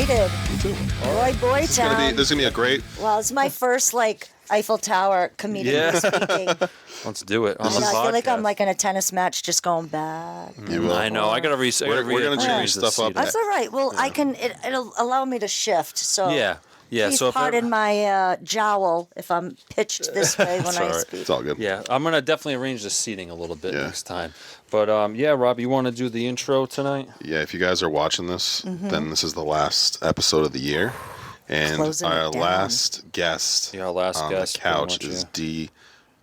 excited. Me too. Boy, Boy Town. This is gonna be a great. Well, it's my first Eiffel Tower comedian speaking. Let's do it on the I podcast. feel like I'm in a tennis match, just going back. You will. I know. I gotta read. We're gonna change stuff up. That's all right. Well, it'll allow me to shift. So Yeah. please So pardon my jowl if I'm pitched this way when I speak. It's all good. Yeah, I'm gonna definitely arrange the seating a little bit next time. But Rob, you want to do the intro tonight? Yeah, if you guys are watching this, then this is the last episode of the year, and Closing our it down. last guest Yeah, our last on guest, the couch pretty much, is Dee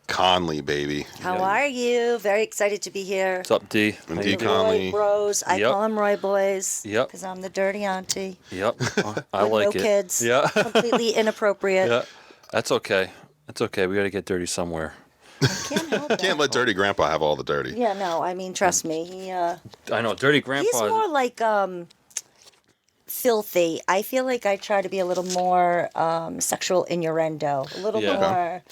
Conley, baby. How are you? Very excited to be here. What's up, D? And How Dee you doing? Conley. Roy Bros. I Yep. call them Roy Boys. Yep. Because I'm the dirty auntie. Yep. I With like no it. kids. Yeah. Completely inappropriate. Yeah. That's okay. That's okay. We got to get dirty somewhere. I can't help that. Can't let Dirty Grandpa have all the dirty. Yeah, no. I mean, trust me. He. I know, dirty grandpa. He's more like filthy. I feel like I try to be a little more sexual innuendo. A little Yeah. more.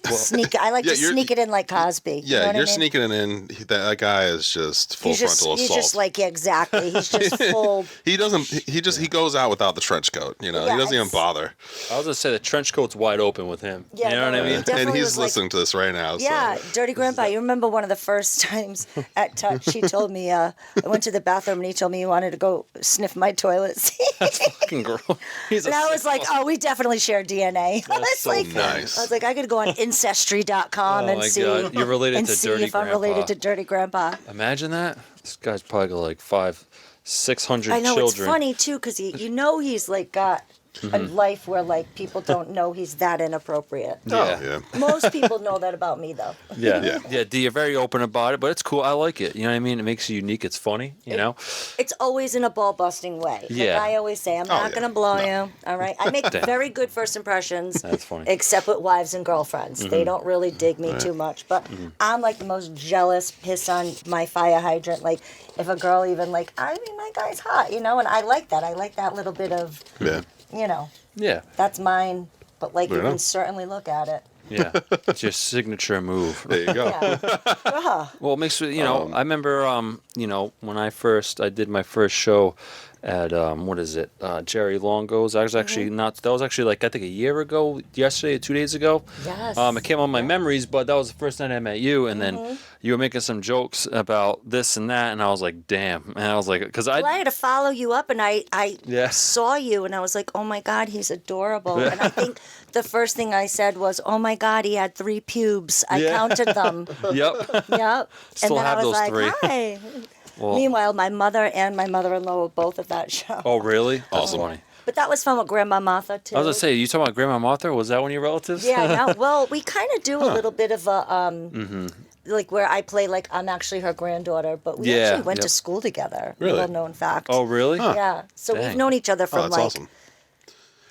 Sneak. I like to sneak it in like Cosby. Yeah, you know what I you're mean? sneaking it in. That guy is just full frontal assault. He's just exactly. He's just full. He doesn't. He goes out without the trench coat. You know, Yeah, he doesn't even it's- bother. I was gonna say the trench coat's wide open with him. Yeah, you know what I no, mean? it definitely And he's was like- listening to this right now. Yeah, So. Dirty Grandpa. You remember one of the first times at Touch, he told me, I went to the bathroom and he told me he wanted to go sniff my toilet seat. Fucking girl. He's And I was like, oh, we definitely share DNA. I was so like, nice. I was like, I could go on Ancestry.com Oh and my see, God. You're related and to see Dirty if I'm Grandpa. related to Dirty Grandpa. Imagine that. This guy's probably got like 600 I know, children. it's funny too, because he's got a life where people don't know he's that inappropriate. Yeah. Oh, yeah. Most people know that about me, though. Yeah. D, you're very open about it, but it's cool. I like it. You know what I mean? It makes you unique. It's funny, you know? It's always in a ball-busting way. Yeah. Like I always say, I'm not going to blow you, all right? I make Damn. very good first impressions. That's funny. Except with wives and girlfriends. They don't really dig me too much. But I'm like the most jealous, piss on my fire hydrant. Like, if a girl even my guy's hot, you know? And I like that. I like that little bit of, Yeah. Yeah. that's mine. But, you Fair can enough. certainly look at it. Yeah. It's your signature move. There you go. Yeah. Well, it makes me, I remember, when I did my first show at, Jerry Longo's. I was actually that was actually I think a year ago, yesterday or 2 days ago. Yes. It came on my memories, but that was the first night I met you, and then you were making some jokes about this and that, and I was like, damn. And I was like, because Well, I had to follow you up, and I Yeah. saw you, and I was like, oh my God, he's adorable. And I think the first thing I said was, oh my God, he had 3 pubes. I counted them. Yep. Yep. Still and then have I was those like, 3. hi. Well, Meanwhile, my mother and my mother-in-law were both at that show. oh, really? That's funny. But that was fun with Grandma Martha, too. I was going to say, you talking about Grandma Martha? Was that one of your relatives? Yeah, well, we kind of do a little bit of a, where I play I'm actually her granddaughter, but we actually went to school together. Really? Little known fact. Oh, really? Yeah. So Dang. we've known each other Oh, from that's awesome.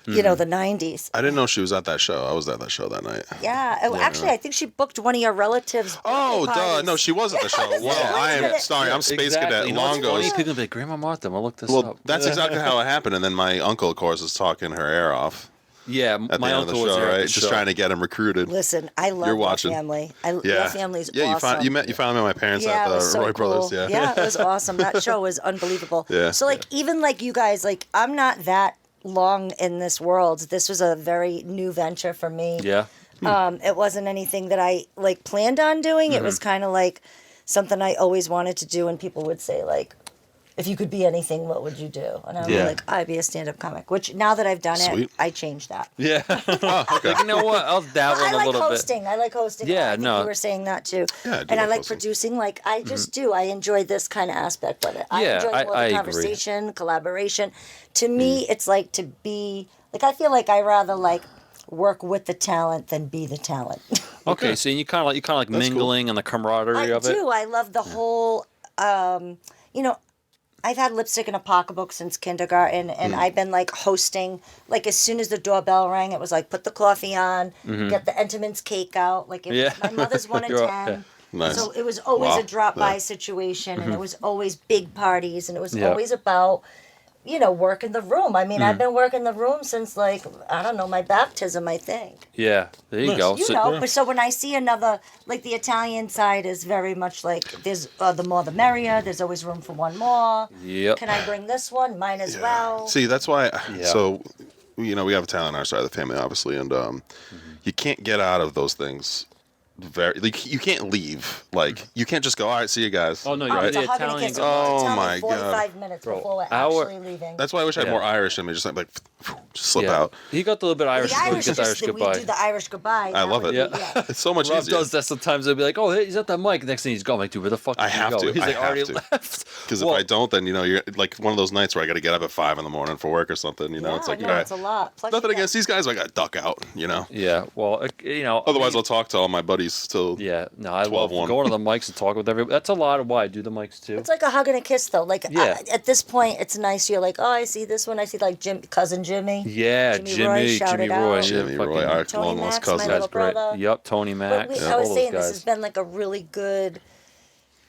the 90s. I didn't know she was at that show. I was at that show that night. Yeah. Actually, I think she booked one of your relatives. Oh, birthday duh. parties. No, she was at the show. Yeah, Well, I am Cadet. sorry. I'm Space Exactly. Cadet You know what's funny? Longo's. People be like, Grandma Martha, I'm going to look this Well, up. that's exactly how it happened. And then my uncle, of course, was talking her ear off Yeah, at the my end of the uncle was show, there at right? the Just show. trying to get him recruited. Listen, I love You're your watching. family. Your family's yeah. awesome. You finally met my parents Yeah, at it the was so Roy cool. Brothers. Yeah. It was awesome. That show was unbelievable. Yeah. So even you guys, I'm not that long in this world. This was a very new venture for me. Yeah. It wasn't anything that I planned on doing. It was kind of something I always wanted to do, and people would say if you could be anything, what would you do? And I'm Yeah. I'd be a stand-up comic. Which now that I've done Sweet. it, I changed that. Yeah. Oh, okay. You know what? I'll dabble I in a like little hosting. I like hosting. Yeah, I think no. you were saying that too. Yeah, I do and I like like hosting. producing. I just do. I enjoy this kind of aspect of it. I Yeah, enjoy more I the agree. conversation, collaboration. To me, it's to be I feel I rather work with the talent than be the talent. bit. Okay, so you kind of like mingling and the camaraderie I of it. do. I love the whole. I've had lipstick in a pocketbook since kindergarten, and I've been hosting. As soon as the doorbell rang, it was put the coffee on, get the Entenmann's cake out. My mother's 1 in 10. Yeah. Nice. So it was always Wow. a drop-by Yeah. situation, and it was always big parties, and it was Yeah. always about working the room. I mean, I've been working the room since like, I don't know, my baptism, I think. Yeah, there you go. But so when I see another, like the Italian side is very much like there's the more the merrier. There's always room for one more. Yep. Can I bring this one? Mine as well. See, that's why. So, we have a talent on our side of the family, obviously, and you can't get out of those things. You can't leave. Like, you can't just go, all right, see you guys. Oh, no, right? It's a hug and a Italian kiss. Oh, Tell me my 45 God. minutes Bro, before we're actually leaving. That's why I wish I had more Irish in me, just like just slip out. He got the little bit Irish. The Irish get the Irish we goodbye. do the Irish goodbye. I love it. Yeah. It's so much Rob easier. does that sometimes. They'll be like, "Oh, hey, he's at the mic." Next thing he's gone. I'm like, dude, where the fuck? I have go? to. He's I like, have already to. left. Because if I don't, then you're like one of those nights where I got to get up at 5 a.m. for work or something. It's like, no, all right. it's a lot. Plus Nothing you got- against these guys, but I got to duck out. Yeah. Well, Otherwise, I'll talk to all my buddies till. Yeah. No, I love 12-1. going to the mics and talking with everybody. That's a lot of why I do the mics too. It's like a hug and a kiss, though. Like, Yeah. at this point, it's nice. You're like, oh, I see this one. I see, like, cousin Jimmy. Yeah, Jimmy Jimmy Roy, Roy, shout it yeah, Jimmy fucking- Roy, our Tony long lost Max, my cousin. little That's great. brother. Yep, Tony Max. But all I was those saying guys. this has been like a really good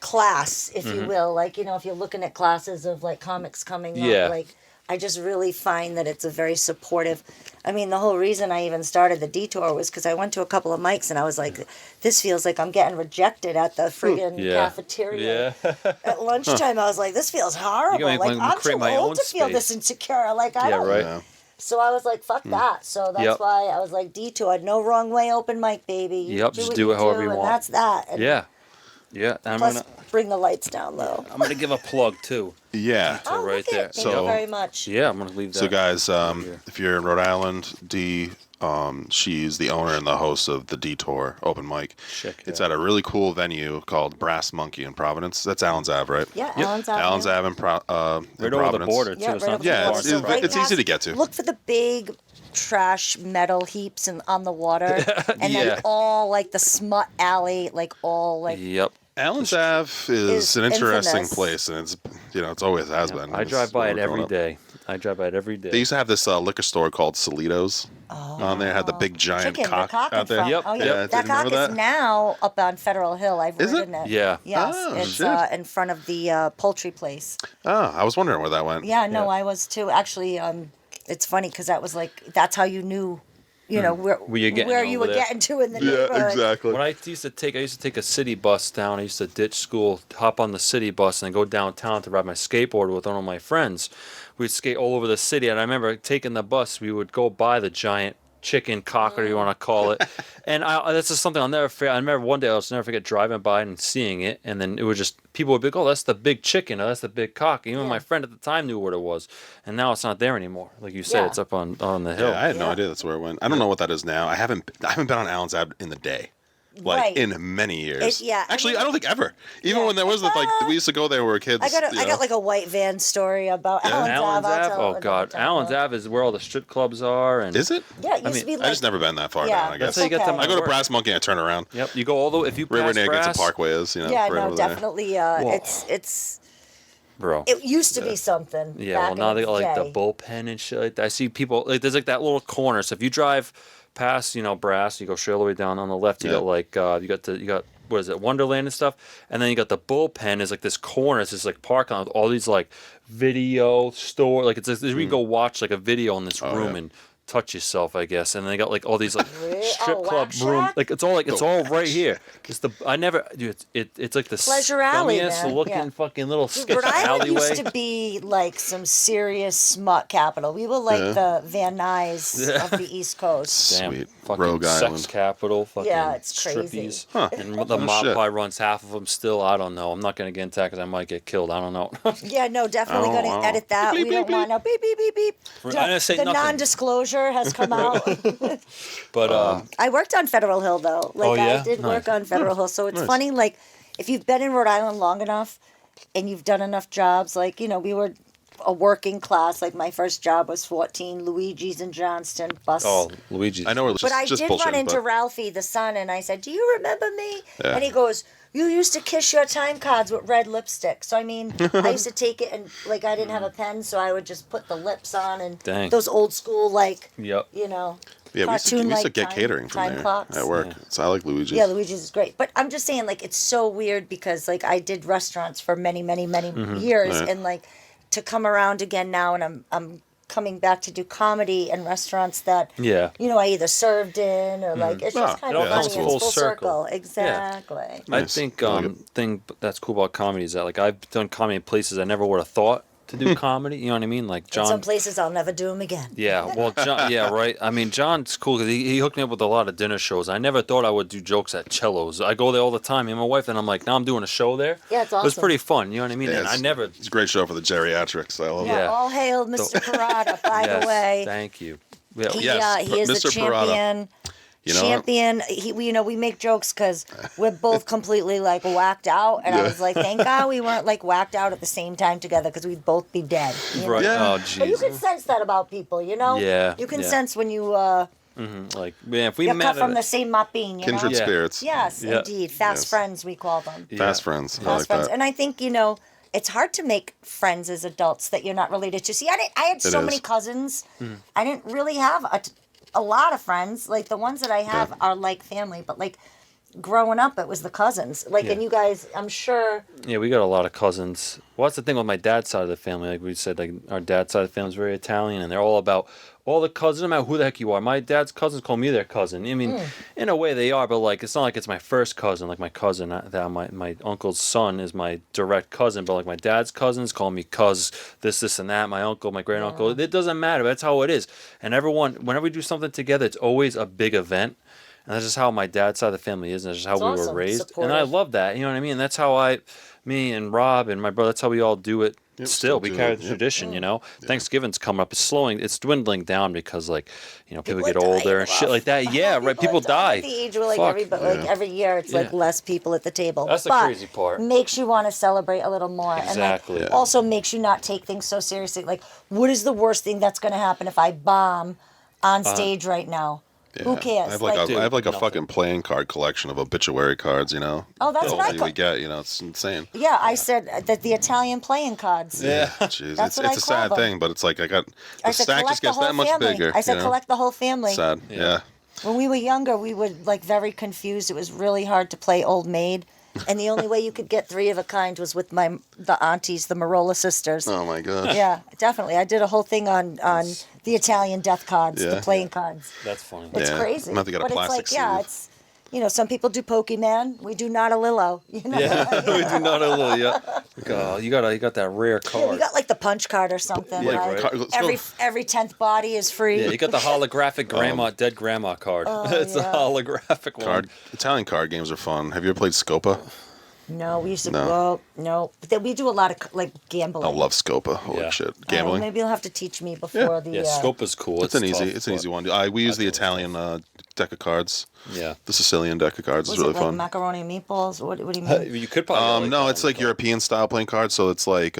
class, if you will. Like, if you're looking at classes of like comics coming Yeah. up, like I just really find that it's a very supportive. I mean, the whole reason I even started the detour was because I went to a couple of mics and I was like, this feels like I'm getting rejected at the friggin' cafeteria. Yeah. At lunchtime, I was like, this feels horrible. make Like, me I'm create too my old own to feel space. this insecure. Like, I Yeah, don't. right. Yeah. So I was like, fuck that. So that's Yep. why I was like, detour, no wrong way, open mic, baby. You Yep, do just what do it however you and want. that's that. And Yeah. Yeah. I'm plus, gonna bring the lights down low. give a plug too. Yeah. Oh, right look there. It. Thank So- you very much. Yeah, I'm gonna leave that. So, guys, if you're in Rhode Island, Dee, she's the owner and the host of the Detour Open Mic. Check it It's out. at a really cool venue called Brass Monkey in Providence. That's Allens Ave, right? Yeah, Yep. Allens Ave. Allens Ave in right over the Providence. border too. Yeah, it's right not over too the Yeah, far. border. it's- So right easy past- to get to. Look for the big trash metal heaps on the water, and Yeah. then all like the smut alley, like all like. Yep. Allens Ave is an interesting infamous. place, and it's always has been. I It's drive by where it we're every growing up. day. I drive by it every day. They used to have this liquor store called Solitos on there. Had the big giant Chicken, cock the cock out in there. front. Yep, Oh yeah, yep. that cock Remember is that? now up on Federal Hill. I've Is it? ridden it. Yeah. Yes, Oh, it's shit. in front of the poultry place. Oh, I was wondering where that went. Yeah, no, Yeah. I was too. Actually, it's funny because that was like that's how you knew, where you're getting where you over were there. getting to in the neighborhood. exactly. When I used to take a city bus down. I used to ditch school, hop on the city bus, and then go downtown to ride my skateboard with one of my friends. We'd skate all over the city, and I remember taking the bus. We would go by the giant chicken cock, whatever you want to call it, and that's just something I'll never forget. I remember one day I'll just never forget driving by and seeing it, and then it was just people would be like, "Oh, that's the big chicken, or that's the big cock." Even Yeah. my friend at the time knew what it was, and now it's not there anymore. Like you said, Yeah. it's up on the hill. Yeah, I had no Yeah. idea that's where it went. I don't know what that is now. I haven't been on Allens Ave in the day. Like Right. in many years. Yeah, I Actually, mean- I don't think ever. Even Yeah. when there was we used to go there when we were kids. I got like a white van story about Allens Allens Ave. I'll Ave. tell Oh another God, time. Allens Ave is where all the strip clubs are, and Is it? Yeah, it used mean, to be I like. just never been that far Yeah, down. I guess. That's how you get Okay. to I go to work. Brass Monkey and I turn around. Yep, you go all the if you Right pass where Brass, Narragansett Parkway is. Yeah, right no, over there. definitely. Whoa. It's bro. it used to be something. Yeah, back well now in they got like the day. bullpen and shit like that. I see people like there's like that little corner. So if you drive past, Brass, you go straight all the way down on the left. You Yeah. got like you got what is it, Wonderland and stuff, and then you got the bullpen is like this corner. It's this like park on with all these like video store. Like it's where you go watch like a video in this room yeah. and touch yourself, I guess. And they got like all these like Really? strip Oh, club Wax room. Shack? Like it's all right here. It's the I never dude. It's like the Pleasure Alley, scummiest man. looking Yeah. fucking little Dude, sketch Rhode Island alleyway. used to be like some serious smut capital. We were like the Van Nuys of the East Coast. Damn, Sweet. fucking Rogue sex Island. capital, fucking Yeah, it's crazy. strippies. Huh. And the No mob shit. probably runs half of them still. I don't know. I'm not going to get into that because I might get killed. I don't know. Yeah, no, definitely Oh, going to wow. edit that. Beep, We beep, don't want no beep beep beep beep. I didn't say The nothing. non-disclosure has come out. But I worked on Federal Hill though. Like Oh, yeah? I did Nice. work on Federal Hill. So it's Nice. funny, like if you've been in Rhode Island long enough and you've done enough jobs, like, we were a working class. Like my first job was 14, Luigi's in Johnston, bus. Luigi's. I know we're just, But I just did bullshitting, run into but Ralphie, the son, and I said, "Do you remember me?" Yeah. And he goes, "You used to kiss your time cards with red lipstick." So I mean, I used to take it and like I didn't have a pen, so I would just put the lips on and Dang. those old school like Yep. yeah, we used to cartoon-like get time- catering from time there clocks. at work. So I like Luigi's. Yeah, Luigi's is great. But I'm just saying, like, it's so weird because, like, I did restaurants for many, many, many years. Right. And, like, to come around again now, and I'm coming back to do comedy in restaurants that Yeah. you know I either served in or like it's just kind It all of funny. comes It's full full circle. Exactly. I Nice. think Really good. thing that's cool about comedy is that like I've done comedy in places I never would have thought to do comedy. You know what I mean? Like In some John. places I'll never do them again. Yeah, well, John. Yeah, right. I mean, John's cool because he hooked me up with a lot of dinner shows. I never thought I would do jokes at Cellos. I go there all the time, me and my wife, and I'm like, now I'm doing a show there. Yeah, it's It was awesome. pretty fun. You know what I mean? Yeah, And I it's- never. It's a great show for the geriatrics. I love Yeah, it. Yeah. all hail Mr. Parada, by Yes, the way. thank you. Yeah, He, Yes, he is the Mr. Parada. champion. You know, Champion. We make jokes because we're both completely like whacked out, and I was like, thank God we weren't like whacked out at the same time together because we'd both be dead. You know? Right. Yeah. Oh, But you can jeez. sense that about people, you know. Yeah, You can yeah. sense when you Like, man, if we you're met cut from at the same mapin, you kindred know. Yeah. spirits. Yes, Yeah. indeed. Fast Yes. friends, we call them. Fast friends. I Fast like friends, that. and I think it's hard to make friends as adults that you're not related to. See, I had so is. many cousins. I didn't really have a lot of friends. Like the ones that I have are like family, but like growing up, it was the cousins. Like, Yeah. and you guys, I'm sure. Yeah, we got a lot of cousins. Well, that's the thing with my dad's side of the family. Like we said, like our dad's side of the family is very Italian, and they're all about all the cousins, no matter who the heck you are. My dad's cousins call me their cousin. I mean, in a way they are, but like it's not like it's my first cousin. Like my cousin, that my uncle's son is my direct cousin, but like my dad's cousins call me cuz this and that. My uncle, my great uncle, it doesn't matter. That's how it is. And everyone, whenever we do something together, it's always a big event. And that's just how my dad's side of the family is, and that's just how It's we awesome. were raised. Supportive. And I love that. You know what I mean? That's how me and Rob and my brother, that's how we all do it. Yep, Still, still we do carry it, the yep. tradition, you know. Thanksgiving's coming up. It's dwindling down because, like, people People get are dying older and shit off. like that. Yeah, right. People are dying die. at the age where like Fuck. every year it's like Yeah. less people at the table. That's the But crazy part. Makes you want to celebrate a little more. Exactly. And like, Yeah. also makes you not take things so seriously. Like, what is the worst thing that's going to happen if I bomb on stage right now? Who cares? I have like, Dude, I have like a nothing. fucking playing card collection of obituary cards. You know. Oh, that's the what I older we call- get. You know, it's insane. Yeah, I said that the Italian playing cards. Yeah. Jeez, That's it's what I a call sad them. thing, but it's like the I said stack collect just the gets whole that much family. bigger. I said you know? collect the whole family. Sad. Yeah. When we were younger, we were like very confused. It was really hard to play Old Maid, and the only way you could get three of a kind was with the aunties, the Marola sisters. Oh my gosh. Yeah, definitely. I did a whole thing on the Italian death cards, the Yeah. playing cards. That's funny. It's Yeah. crazy. I'm gonna have to get a but plastic it's like, yeah, sleeve. it's some people do Pokemon. We do not a Lilo. You know? Yeah, we do not a little. Yeah. God, you got that rare Yeah, card. we got like the punch card or something. Yeah, right? right. Let's go. Every 10th body is free. Yeah, you got the holographic dead grandma card. It's a yeah. holographic one. Italian card games are fun. Have you ever played Scopa? No, we used to No. go. No, but then we do a lot of like gambling. I love Scopa. Holy Yeah. shit, Oh, gambling. maybe you'll have to teach me before the. Yeah, scope is cool. It's an easy. tough, It's an but- easy one. We use the Italian deck of cards. Yeah. The Sicilian deck of cards Was is really it like fun. macaroni and meatballs? What do you mean? You could probably. No, that it's one, like but- European style playing cards. So it's like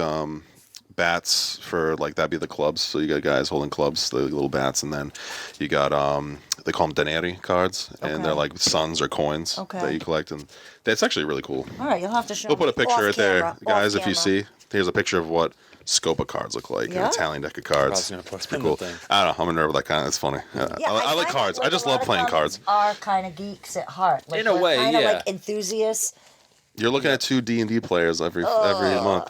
bats for like that'd be the clubs. So you got guys holding clubs, the little bats, and then you got they call them denari cards, and they're Okay. like suns or coins Okay. that you collect, and that's actually really cool. All right, you'll have to show We'll me. put a picture Off right there, camera, guys. off If you camera. see, here's a picture of what Scopa cards look like. Yeah? An Italian deck of I was cards. gonna put It's it in pretty the cool. thing. I don't know. I'm a nerd with that kind. It's funny. Yeah, Yeah, I like find cards. that, I just a love lot of playing comics cards. Are kind of geeks at heart. Like, In a we're way, kinda yeah. like enthusiasts. You're looking at two D&D players every month.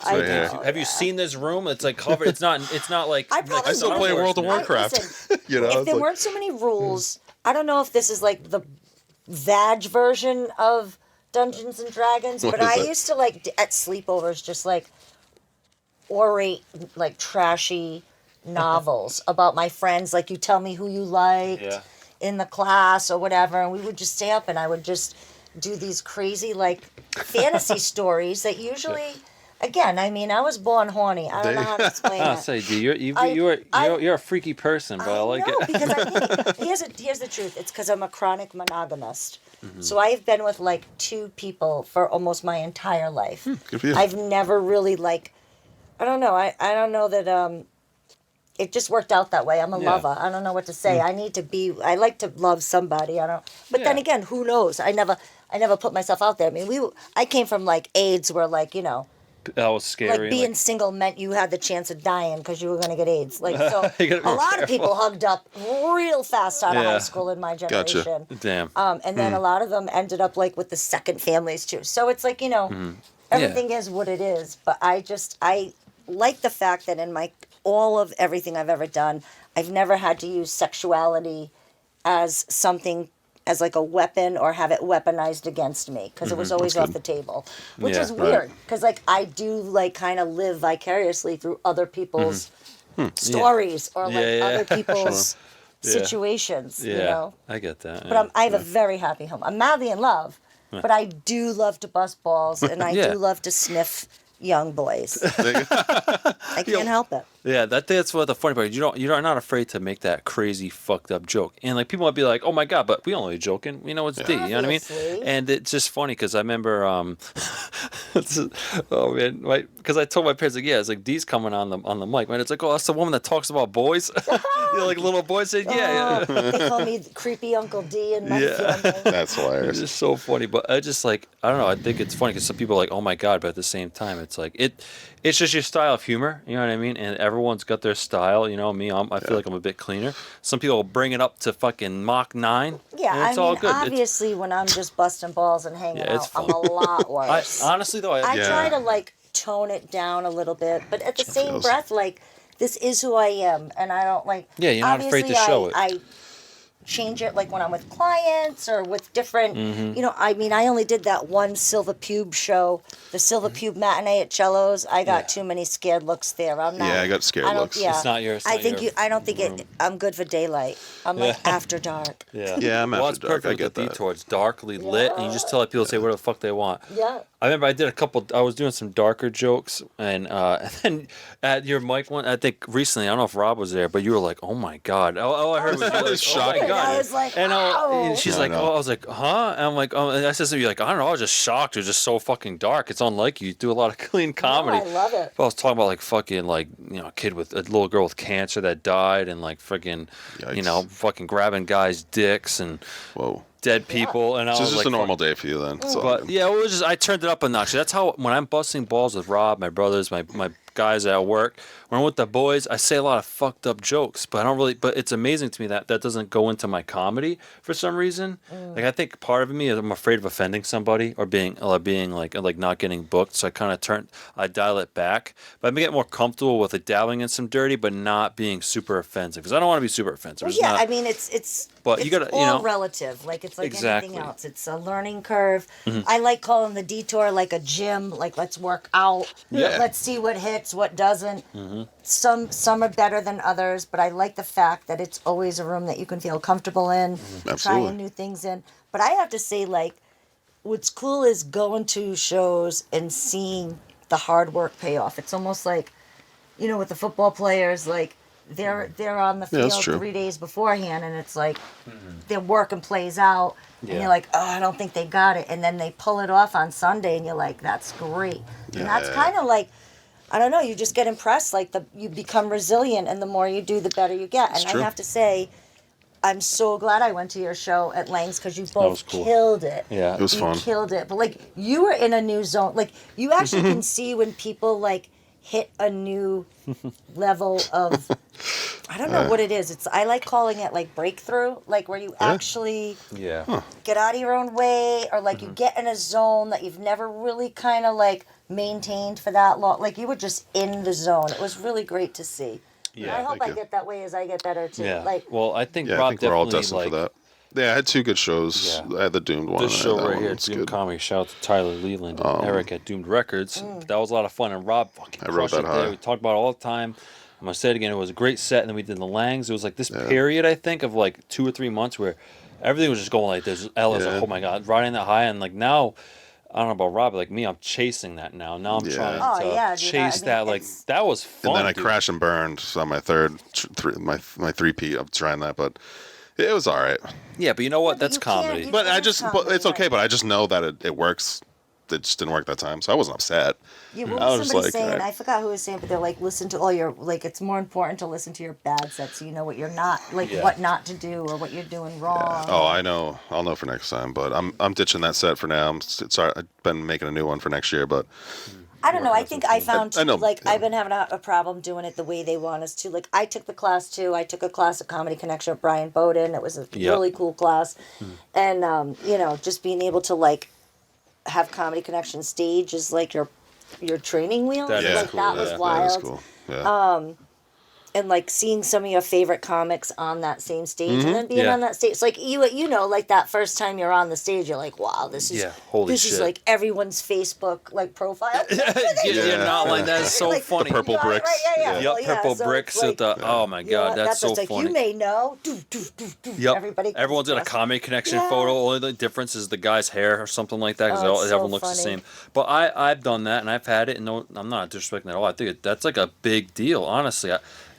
I right do. here. Have you seen this room? It's like covered. It's not. It's not like. I probably I still do. play World of I- Warcraft. listen, You know, if it's there like- weren't so many rules, I don't know if this is like the vag version of Dungeons and Dragons, What but is I it? used to like at sleepovers just like orate like trashy novels about my friends. Like you tell me who you liked Yeah. in the class or whatever, and we would just stay up and I would just do these crazy like fantasy stories that usually. Again, I mean, I was born horny. I don't know how to explain I'll it. say, D, I- you're a freaky person, but I like know, it. because I think here's the truth. It's because I'm a chronic monogamist. Mm-hmm. So I've been with like two people for almost my entire life. Good for you. I've never really like, I don't know. I don't know that it just worked out that way. I'm a Yeah. lover. I don't know what to say. I like to love somebody. I don't. But then Yeah. again, who knows? I never put myself out there. I mean, I came from like AIDS, where like That was scary. like being single meant you had the chance of dying because you were going to get AIDS. Like so, You gotta be a lot of people hugged up real fast out of Yeah. high school in my Gotcha. generation. Damn. And then a lot of them ended up like with the second families too. So it's like everything is what it is. But I like the fact that in all of everything I've ever done, I've never had to use sexuality as something, as like a weapon, or have it weaponized against me, because it was always That's off good. the table, which Yeah. is weird, because like I do like kind of live vicariously through other people's stories, or like Yeah, other yeah. people's Yeah. situations, Yeah, you know. I get that. But I have a very happy home. I'm madly in love, but I do love to bust balls, and I Yeah. do love to sniff young boys. I can't help it. Yeah, that's what the funny part. You're not afraid to make that crazy fucked up joke, and like people might be like, "Oh my god," but we only joking. You know, it's D. You know what I mean? Obviously. And it's just funny because I remember, oh man, because I told my parents like, yeah, it's like D's coming on the mic, man. It's like, oh, that's the woman that talks about boys, like little boys. Said, yeah, Oh, they call me creepy Uncle D in my Yeah. family. That's It's hilarious. just so funny, but I just like I don't know. I think it's funny because some people are like, "Oh my god," but at the same time, it's like it's just your style of humor. You know what I mean? And everyone's got their style. You know me. I feel like I'm a bit cleaner. Some people bring it up to fucking Mach 9. Yeah, and I it's all mean, good. obviously, when I'm just busting balls and hanging Yeah, it's out, I'm fun. a lot worse. Honestly though, I Yeah. try to like tone it down a little bit, but at the same feels- breath, like this is who I am, and I don't like. Yeah, you're not afraid to obviously, show it. I change it like when I'm with clients or with different. Mm-hmm. You know, I mean, I only did that one Silva Pube show, the Silva Pube matinee at Cello's. I got Yeah. too many scared looks there. I'm not. Yeah, I got scared I don't, looks. Yeah, It's not your- it's I not think your I don't think room. it. I'm good for daylight. I'm like Yeah. after dark. Yeah, Yeah, I'm well, after it's dark. perfect I with get the that. detour. It's darkly lit, and you just tell people to say whatever the fuck they want. Yeah. I remember I did a couple. I was doing some darker jokes, and then at your mic one, I think recently, I don't know if Rob was there, but you were like, "Oh my god!" All I heard was you That like, is "Oh my shocking. god!" I was like, and, "Wow." and she's I like, know. "Oh," I was like, "Huh?" And I'm like, "Oh," and I said something like, "I don't know, I was just shocked. It was just so fucking dark. It's unlike you. You do a lot of clean comedy." I love it. But I was talking about like fucking like a kid with a little girl with cancer that died, and like freaking Yikes. fucking grabbing guys' dicks and Whoa. dead people, and I So was it's just like, a normal fuck. day for you then. It's all But good. yeah, it was just I turned it up a notch. That's how when I'm busting balls with Rob, my brothers, my guys at work, when I'm with the boys, I say a lot of fucked up jokes, but I don't really. But it's amazing to me that doesn't go into my comedy for some reason. Like I think part of me is I'm afraid of offending somebody or being like not getting booked, so I kind of I dial it back. But I'm getting more comfortable with dabbling in some dirty, but not being super offensive because I don't want to be super offensive. Well, It's yeah, not- I mean, it's But you gotta, all relative. Like it's like Exactly. anything else. It's a learning curve. I like calling the detour like a gym. Like let's work out. Yeah. Let's see what hits, what doesn't. Some are better than others, but I like the fact that it's always a room that you can feel comfortable in, Absolutely. trying new things in. But I have to say, like, what's cool is going to shows and seeing the hard work pay off. It's almost like, with the football players, like they're on the Yeah, that's field true. 3 days beforehand, and it's like their work and plays out, and Yeah. you're like, oh, I don't think they got it, and then they pull it off on Sunday, and you're like, that's great. And that's Yeah. kind of like, I don't know, you just get impressed, like you become resilient, and the more you do, the better you get. And true. I have to say, I'm so glad I went to your show at Lang's because you was both cool. killed it. Yeah. It was You fun. killed it. But like you were in a new zone. Like you actually can see when people like hit a new level of I don't know what it is. I like calling it like breakthrough, like where you actually yeah. get out of your own way, or like you get in a zone that you've never really kind of like maintained for that long. Like you were just in the zone. It was really great to see. Yeah, I hope thank I you. get that way as I get better too. Yeah. Like Well, I think Yeah, Rob I think we're all definitely destined like for that. Yeah, I had two good shows. Yeah. I had the Doomed one. this and show that right one here, was Doomed good. Comedy. Shout out to Tyler Leland and Eric at Doomed Records. That was a lot of fun, and Rob fucking I rode crushed it that there. high. We talked about it all the time. I'm gonna say it again. It was a great set, and then we did the Langs. It was like this period, I think, of like 2 or 3 months where everything was just going like this. I was like, Yeah. oh my god, riding that high, and like now. I don't know about Rob, but like me, I'm chasing that now. Now I'm Yeah. trying Oh, to yeah, dude, chase I mean, that. Like it's- that was fun. And then I dude. crashed and burned on my my 3P of trying that, but it was all right. Yeah, but you know what? but That's you can't- comedy. you But It is but comedy, it's okay. right. But I just know that it works. It just didn't work that time, so I wasn't upset. Yeah, what I was was somebody like, saying? alright. I forgot who was saying, but they're like, listen to all your, like, it's more important to listen to your bad sets so you know what you're not, like, Yeah. what not to do or what you're doing wrong. Oh, I know. I'll know for next time. But I'm ditching that set for now. Sorry, I've been making a new one for next year, but I don't know. I think I found, I know, like, yeah. I've been having a problem doing it the way they want us to. Like, I took the class too. I took a class at Comedy Connection with Brian Bowden. It was a Yep. really cool class. And, just being able to, like, have Comedy Connection stage is like your your training wheels. That is Like cool, that was yeah. wild. That is cool. Yeah. And like seeing some of your favorite comics on that same stage and then being Yeah. on that stage, it's like you know, like that first time you're on the stage, you're like, wow, this is holy this is shit. like everyone's Facebook like profile. You're not like that is so Like, funny. purple right, bricks. right, yeah. Yeah. Yep, Well, yeah, purple so bricks it's with like, the. Oh my god, that's so just like funny. you may know. Yep. Everybody. Everyone's got a comedy connection photo. Only the difference is the guy's hair or something like that because Oh, it's so everyone looks the funny. same. But I've done that and I've had it. And no, I'm not disrespecting it at all. I think that's like a big deal, honestly.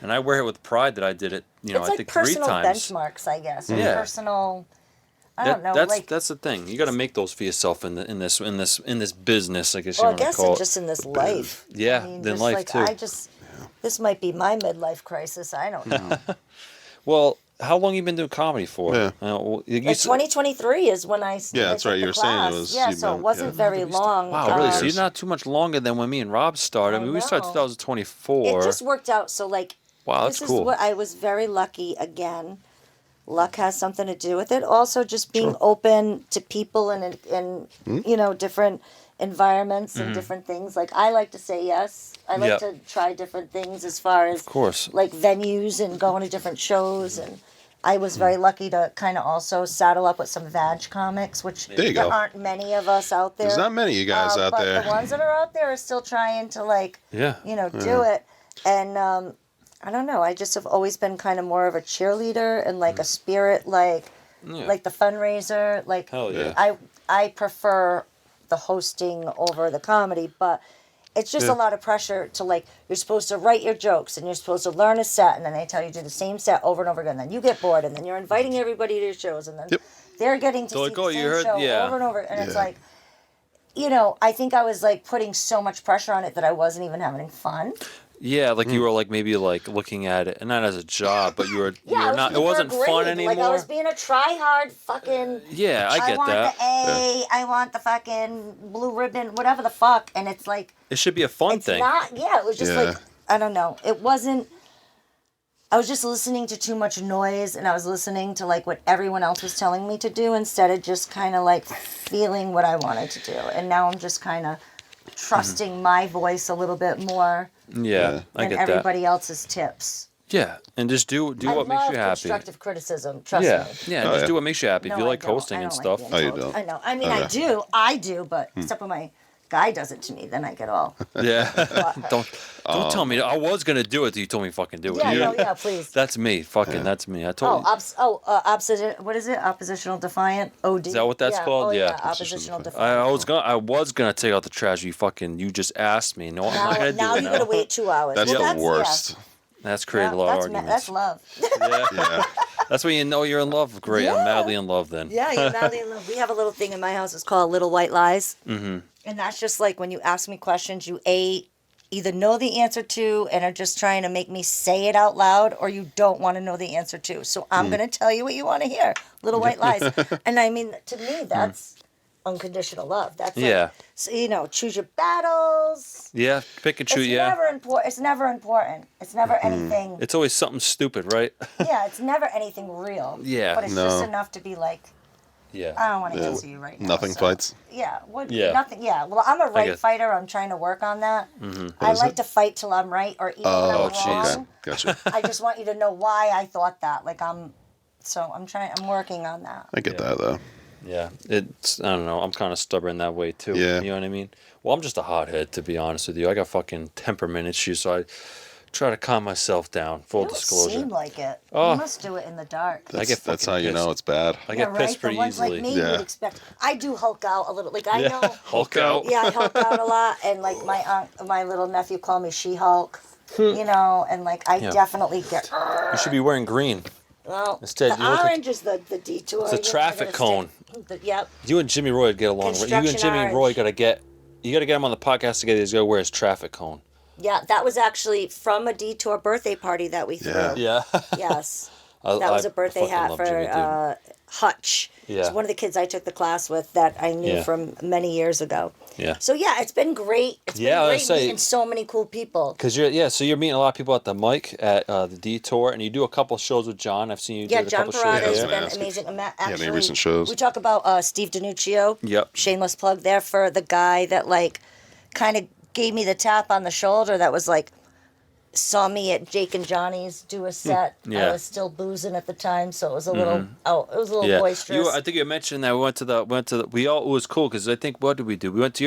And I wear it with pride that I did it. You know, It's I like think 3 personal times. benchmarks, I guess. Or Yeah. personal. I don't know. That's the thing. You got to make those for yourself in this business. I guess you Well, I want to guess call it. just in this life. Yeah, I mean, then just life like, too. This might be my midlife crisis. I don't know. Well, how long you been doing comedy for? Yeah. You Like 2023 is when I Yeah, that's right, took you the were saying it class. was- Yeah, you've so it been- wasn't yeah. very long. Wow, really? So years. you're not too much longer than when me and Rob started. I mean, we started know. 2024. It just worked out. So like, Wow, that's this cool. is what I was very lucky again. Luck has something to do with it. Also, just being open to people and you know, different environments and different things. Like I like to say yes. I like Yep. to try different things as far as Of course. like venues and going to different shows. And I was very lucky to kind of also saddle up with some vag comics, which There you there go. aren't many of us out there. There's not many of you guys out but there. the ones that are out there are still trying to like, Yeah. you know, do it. And I don't know. I just have always been kind of more of a cheerleader and like a spirit, like the fundraiser. Like Hell yeah. I prefer the hosting over the comedy, but it's just a lot of pressure to like, you're supposed to write your jokes and you're supposed to learn a set, and then they tell you to do the same set over and over again. Then you get bored, and then you're inviting everybody to your shows, and then they're getting to So see like, the oh, you same heard- show yeah. over and over. And it's Yeah. like, you know, I think I was like putting so much pressure on it that I wasn't even having fun. Yeah, like you were like maybe like looking at it, and not as a job, but you were Yeah, I was not. It looking for a wasn't grade. fun anymore. Like I was being a try hard fucking. Yeah, I get want that. the A. I want the fucking blue ribbon, whatever the fuck, and it's like It should be a fun it's thing. not. Yeah, it was just Yeah. like I don't know. It wasn't. I was just listening to too much noise, and I was listening to like what everyone else was telling me to do instead of just kind of like feeling what I wanted to do. And now I'm just kind of trusting my voice a little bit more Yeah, I than get that. everybody else's tips. Yeah, and just do I what love makes you happy. constructive criticism. Trust Yeah, me. yeah, Oh, just yeah. do what makes you happy. No, if you I like don't. hosting I and don't stuff. Like Oh, you being told. don't? I know. I mean, Okay. I do, but except when my guy does it to me, then I get all. Yeah, don't tell me. I was gonna do it. You told me fucking do it. Yeah, You- no, yeah, please. That's me. Fucking, that's me. I told you. Opposite. What is it? Oppositional defiant. OD. Is that what that's called? Oh, Yeah. Oppositional I defiant. was gonna take out the trash. You just asked me. No, I'm not gonna do Now it you now. gotta wait 2 hours. That's Well, the worst. That's created a lot of that's arguments. love. Yeah. Yeah. That's when you know you're in love. Great, I'm Yeah. madly in love then. Yeah, you're madly in love. We have a little thing in my house. It's called Little White Lies. Mm-hmm. And that's just like when you ask me questions, you either know the answer to and are just trying to make me say it out loud, or you don't want to know the answer to. So I'm going to tell you what you want to hear. Little White Lies. And I mean, to me, that's unconditional love. That's like, Yeah. so, you know, choose your battles. Yeah, pick and choose. It's Yeah, never important. It's never important. It's never anything. it's always something stupid, right? Yeah, it's never anything real. Yeah. But it's No. just enough to be like, Yeah. I don't want to answer you right now. Nothing so- fights. Yeah. What? Yeah. Nothing. Yeah. Well, I'm a right guess- fighter. I'm trying to work on that. I is like it? to fight till I'm right, or even when Oh, I'm jeez. wrong. Gotcha. I just want you to know why I thought that. Like I'm working on that. I get Yeah. that though. Yeah, it's I don't know. I'm kind of stubborn that way too. Yeah. You know what I mean? Well, I'm just a hothead to be honest with you. I got fucking temperament issues, so I try to calm myself down. Full You don't disclosure. seem like it. Oh. You must do it in the dark. That's get how fucking you know pissed. it's bad. I get Yeah, pissed the pretty ones easily. like me Yeah. would expect. I do Hulk out a little. Like I know. Hulk out. Yeah, I Hulk out a lot, and like my little nephew called me She-Hulk. You know, and like I Yeah. definitely get. You should be wearing green. Well, Instead, the you look like- orange is the detour. It's a you know, traffic I gotta cone. Yep. You and Jimmy Roy would get along. You and Construction Jimmy orange. Roy gotta get him on the podcast together. He's gotta wear his traffic cone. Yeah, that was actually from a detour birthday party that we threw. Yeah. Yeah. Yes. I- That was I a birthday fucking hat love for Jimmy, dude. Hutch. Yeah. It's one of the kids I took the class with that I knew Yeah. from many years ago. Yeah. So yeah, it's been great. It's Yeah, I been was great gonna say- meeting so many cool people. Cause so you're meeting a lot of people at the mic at the Detour, and you do a couple shows with John. I've seen you Yeah, do a John couple shows. Parada has Yeah. been Yeah. amazing. any recent shows? We talk about Steve DiNuccio. Yep. Shameless plug there for the guy that like kind of gave me the tap on the shoulder that was like, saw me at Jake and Johnny's do a set. Yeah. I was still boozing at the time, so it was a little it was a little boisterous. I think you mentioned that we went to the it was cool because I think what did we do? We went to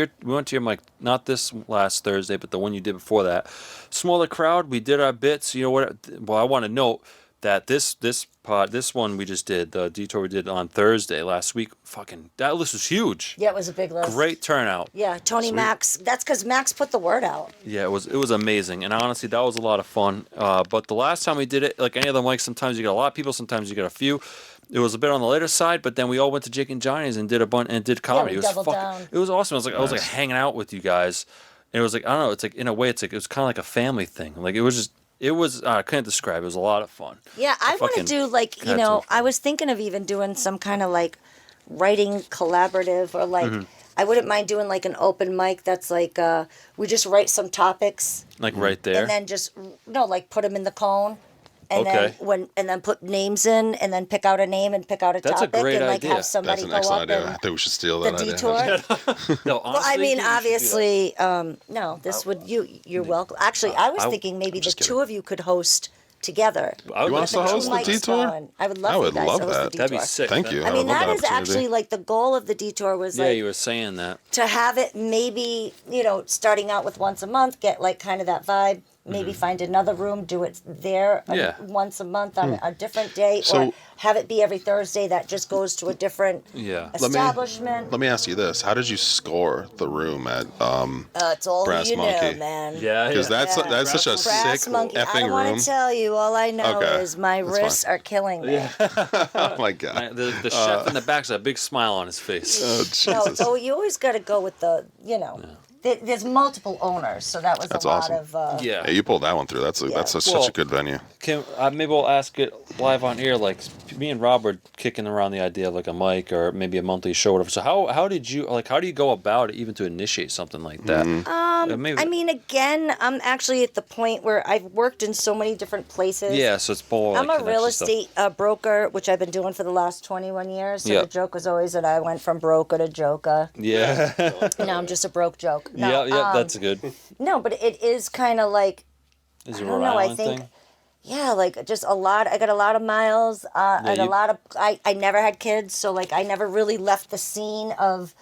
your mic, not this last Thursday, but the one you did before that. Smaller crowd. We did our bits. You know what? Well, I want to note that this one we just did, the detour we did on Thursday last week. Fucking that list was huge. Yeah, it was a big list. Great turnout. Yeah, Tony Max. That's because Max put the word out. Yeah, it was amazing, and honestly, that was a lot of fun. But the last time we did it, like any other mics, sometimes you get a lot of people, sometimes you get a few. It was a bit on the later side, but then we all went to Jake and Johnny's and did a bunch and did comedy. we doubled down. It was awesome. I was like hanging out with you guys, and it was like I don't know. It's like in a way, it was kind of like a family thing. Like it was I couldn't describe. It was a lot of fun. Yeah, I want to do like I was thinking of even doing some kind of like writing collaborative or like. I wouldn't mind doing like an open mic that's like we just write some topics Like right there. and then just like put them in the cone and then put names in and then pick out a name and pick out a That's a topic great and like idea. have somebody That's an go excellent up idea. I and think we should steal the that idea. detour. No, Well, I honestly, mean, you should do that. obviously, no. This would you're welcome. Actually, I was thinking maybe the just two of you could host together. I would You want like us to to host the Mics detour? going. I would love I for would you guys love to host that. the That'd be detour. sick. Thank you. I mean, love that is opportunity. actually like the goal of the detour was Yeah, like you were saying that. to have it maybe, starting out with once a month, get like kind of that vibe, maybe find another room, do it there Yeah. once a month on a different day, So- or have it be every Thursday that just goes to a different Yeah. establishment. Let me ask you this: how did you score the room at It's all Brass you know, Monkey? man. Yeah, Because that's such a Brass sick Monkey. I effing don't want room. to tell you. All I know Okay, is my that's wrists fine. are killing me. Oh my god! The chef in the back's got a big smile on his face. Oh No, Jesus! so you always got to go with the, there's multiple owners, so that was That's a lot awesome. of. Yeah. Yeah, you pulled that one through. That's such Well, a good venue. Maybe we'll ask it live on air. Like me and Rob were kicking around the idea of like a mic or maybe a monthly show or whatever. So how do you go about it even to initiate something like that? Maybe, I mean, again, I'm actually at the point where I've worked in so many different places. yeah. So it's more. I'm like a real connection stuff. estate broker, which I've been doing for the last 21 years. So Yeah. the joke was always that I went from broker to joker. Yeah. Now I'm just a broke joke. No, yeah. That's good. No, but it is kind of like, Is I it a don't Rhode know, I Island think, thing? yeah, like just a lot. I got a lot of miles. I got a lot of, I never had kids, so like I never really left the scene of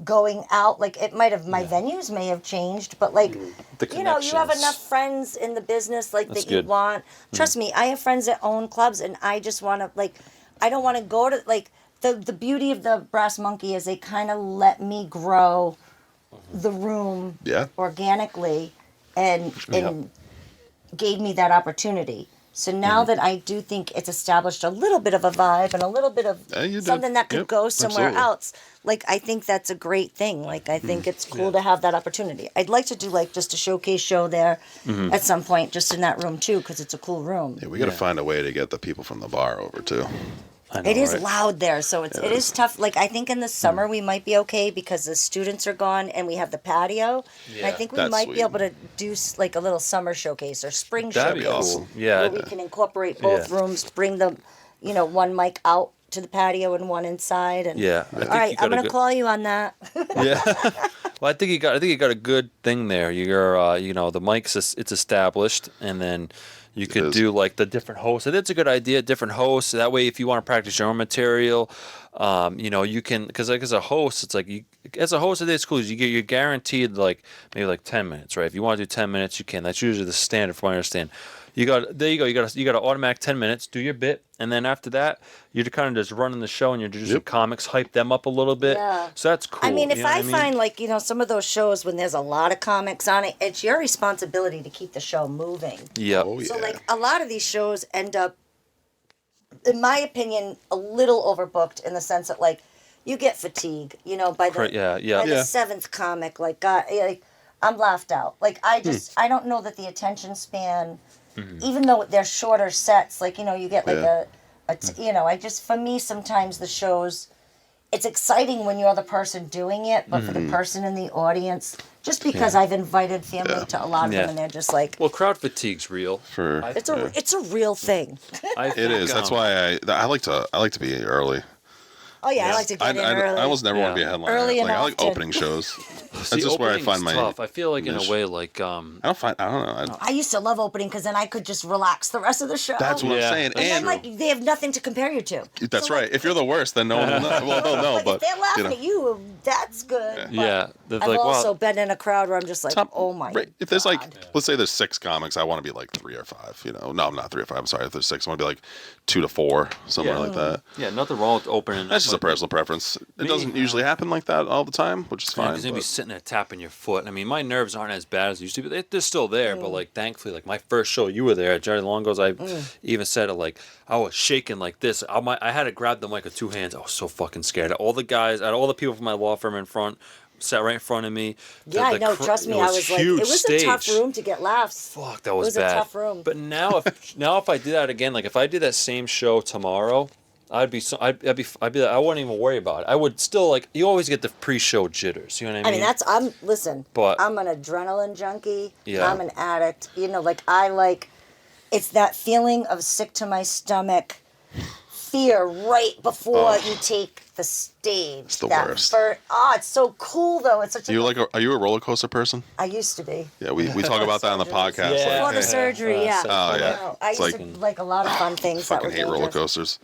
going out. Like it might have, my venues may have changed, but like, The you have connections. enough friends in the business like That's that you good. want. Trust me, I have friends that own clubs and I just want to like, I don't want to go to like, the beauty of the Brass Monkey is they kind of let me grow the room Yeah. organically and gave me that opportunity. So now that I do think it's established a little bit of a vibe and a little bit of Yeah, you did. something that could Yep, go somewhere absolutely. else, like I think that's a great thing. Like I think it's cool to have that opportunity. I'd like to do like just a showcase show there at some point, just in that room too, because it's a cool room. Yeah, we got to find a way to get the people from the bar over too. I know, It is right? loud there, so it is tough. Like I think in the summer we might be okay because the students are gone and we have the patio. And I Yeah. think we That's might sweet. be able to do like a little summer showcase or spring That'd be showcase. awesome. Yeah. Where we can incorporate both Yeah. rooms, bring the, one mic out to the patio and one inside. And Yeah. I think all right, you got I'm a gonna good- call you on that. Yeah. Well, I think you got a good thing there. You're the mic's it's established, and then you could is. do like the different hosts. And it's a good idea, different hosts. That way, if you want to practice your own material, you can, because like as a host, it's like as a host of these schools, you're guaranteed like maybe like 10 minutes, right? If you want to do 10 minutes, you can. That's usually the standard, from what I understand. You got an automatic 10 minutes, do your bit, and then after that, you're kind of just running the show and you're introducing comics, hype them up a little bit. Yeah. So that's cool. I mean, you if know what I find like some of those shows when there's a lot of comics on it, it's your responsibility to keep the show moving. yeah. Oh yeah. So like a lot of these shows end up, in my opinion, a little overbooked in the sense that like you get fatigue, by the by the seventh comic. Like God, like I'm laughed out. Like I I don't know that the attention span, even though they're shorter sets, like you get like I just, for me sometimes the shows, it's exciting when you're the person doing it, but for the person in the audience, just because I've invited family to a lot of them and they're just like, Well, crowd fatigue's real. it's a real thing. It is. That's why I like to be early. Oh yeah, I like to get in early. I almost never want to be a headliner. Early and like I like often. opening shows. That's See, just where I opening's find my. tough. I feel like in niche. a way, like I don't know. I used to love opening because then I could just relax the rest of the show. That's what Yeah. I'm saying. And then like they have nothing to compare you to. That's So, right. like, If you're the worst, then no one will know. Well, they'll know, like, but if they're laughing you know. at you, that's good. But yeah, they're I've like, also wow. been in a crowd where I'm just like, Top- oh my right. If there's like, God. let's say there's 6 comics, I want to be like 3 or 5. No, I'm not 3 or 5. I'm sorry. If there's 6, I want to be like 2 to 4, somewhere Yeah. like that. Yeah, nothing wrong with opening. That's just a like, personal preference. It Me, doesn't usually happen like that all the time, which is Yeah, fine. because you'd be but- sitting there tapping your foot. I mean, my nerves aren't as bad as they used to be. They're still there, but like thankfully, like my first show, you were there at Jerry Longo's. I even said it like I was shaking like this. I had to grab the mic with 2 hands. I was so fucking scared. All the guys, all the people from my law firm in front, sat right in front of me. Yeah, I know. Trust me, I was like, it huge was stage. a tough room to get laughs. Fuck, that was, It was bad. a tough room. But now, if I did that again, like if I did that same show tomorrow, I'd be like, I wouldn't even worry about it. I would still like. You always get the pre-show jitters. You know what I mean? I mean, listen, But- I'm an adrenaline junkie. Yeah. I'm an addict. It's that feeling of sick to my stomach fear right before you take the stage. It's the that worst. It's so cool though. It's such a. Are you a roller coaster person? I used to be. Yeah, we talk about that on the podcast. Yeah. Before Like, the hey, surgery, yeah. Oh, yeah. No, I It's used like- to like a lot of fun things that fucking were hate roller dangerous. coasters.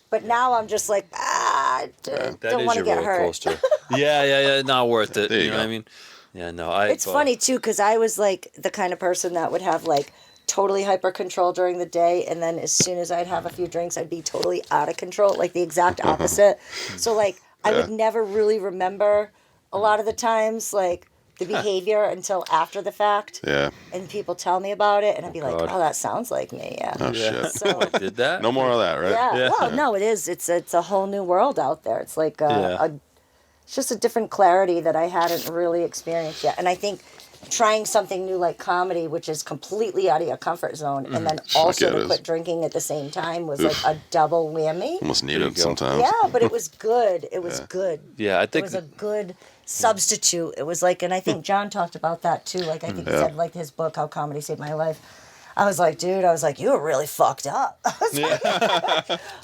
But now I'm just like, That don't is want to your get roller hurt. coaster. yeah, not worth it. There you You know go. what I mean? Yeah, no. It's funny too because I was like the kind of person that would have like totally hyper control during the day, and then as soon as I'd have a few drinks, I'd be totally out of control, like the exact opposite. So like I would never really remember a lot of the times like the behavior until after the fact, Yeah. and people tell me about it, and I'd be like, God. oh, that sounds like me, yeah. Oh shit. So Did that? No more of that, right? yeah, Yeah. well, no, it is. It's a whole new world out there. It's like Yeah. it's just a different clarity that I hadn't really experienced yet. And I think trying something new like comedy, which is completely out of your comfort zone, and then also yeah, it to is. quit drinking at the same time was like a double whammy. Almost need There it you go. sometimes. Yeah, but it was good. It was good. Yeah, I It think was a good substitute. It was like, and I think John talked about that too. Like, I think he said, like, his book, How Comedy Saved My Life. I was like, dude, you were really fucked up.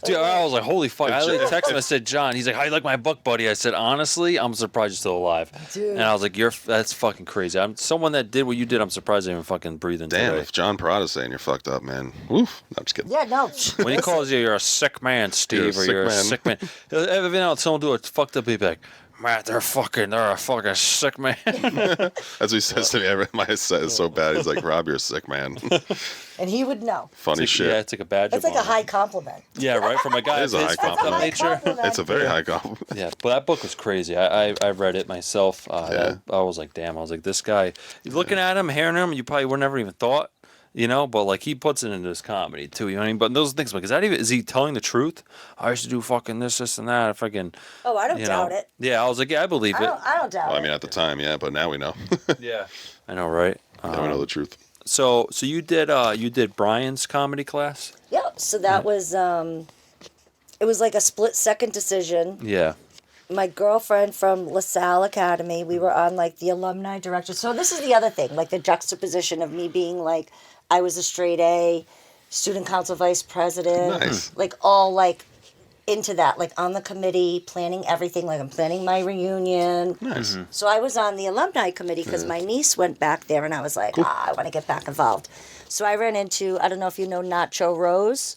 Dude, I was like, holy fuck. I like texted him. I said, John, he's like, how you like my book, buddy? I said, honestly, I'm surprised you're still alive. Dude. And I was like, that's fucking crazy. I'm someone that did what you did. I'm surprised I even fucking breathing Damn, today. if John Parada's saying you're fucked up, man. Oof. No, I'm just kidding. Yeah, no. When he calls you, you're a sick man, Steve, You're a or sick you're man. a sick man. Every now and someone do a fucked up, he'd be like, Matt, they're a fucking sick man. That's what he says to me. My set is so bad. He's like, Rob, you're a sick man. And he would know. Funny shit. Yeah, it's like a badge That's of like a honor. high compliment. Yeah, right, from a guy It of is a his high fucked up compliment. nature. It's a very high compliment. Yeah, but that book was crazy. I read it myself. Yeah. I was like, damn. I was like, this guy. Looking at him, hearing him, you probably would never even thought, But like he puts it into his comedy too. You know what I mean? But those things, like, is he telling the truth? I used to do fucking this, and that. Fucking. Oh, I don't doubt it. Yeah, I was like, yeah, I believe it. I don't doubt Well, I it. mean, at the time, yeah, but now we know. Yeah, I know, right? Now we know the truth. So you did Brian's comedy class? Yep. So that was it was like a split-second decision. Yeah. My girlfriend from LaSalle Academy, we were on like the alumni director. So this is the other thing, like the juxtaposition of me being like, I was a straight A, student council vice president, Nice. like all like into that, like on the committee, planning everything, like I'm planning my reunion. Nice. So I was on the alumni committee because my niece went back there and I was like, I want to get back involved. So I ran into, I don't know if you know Nacho Rose.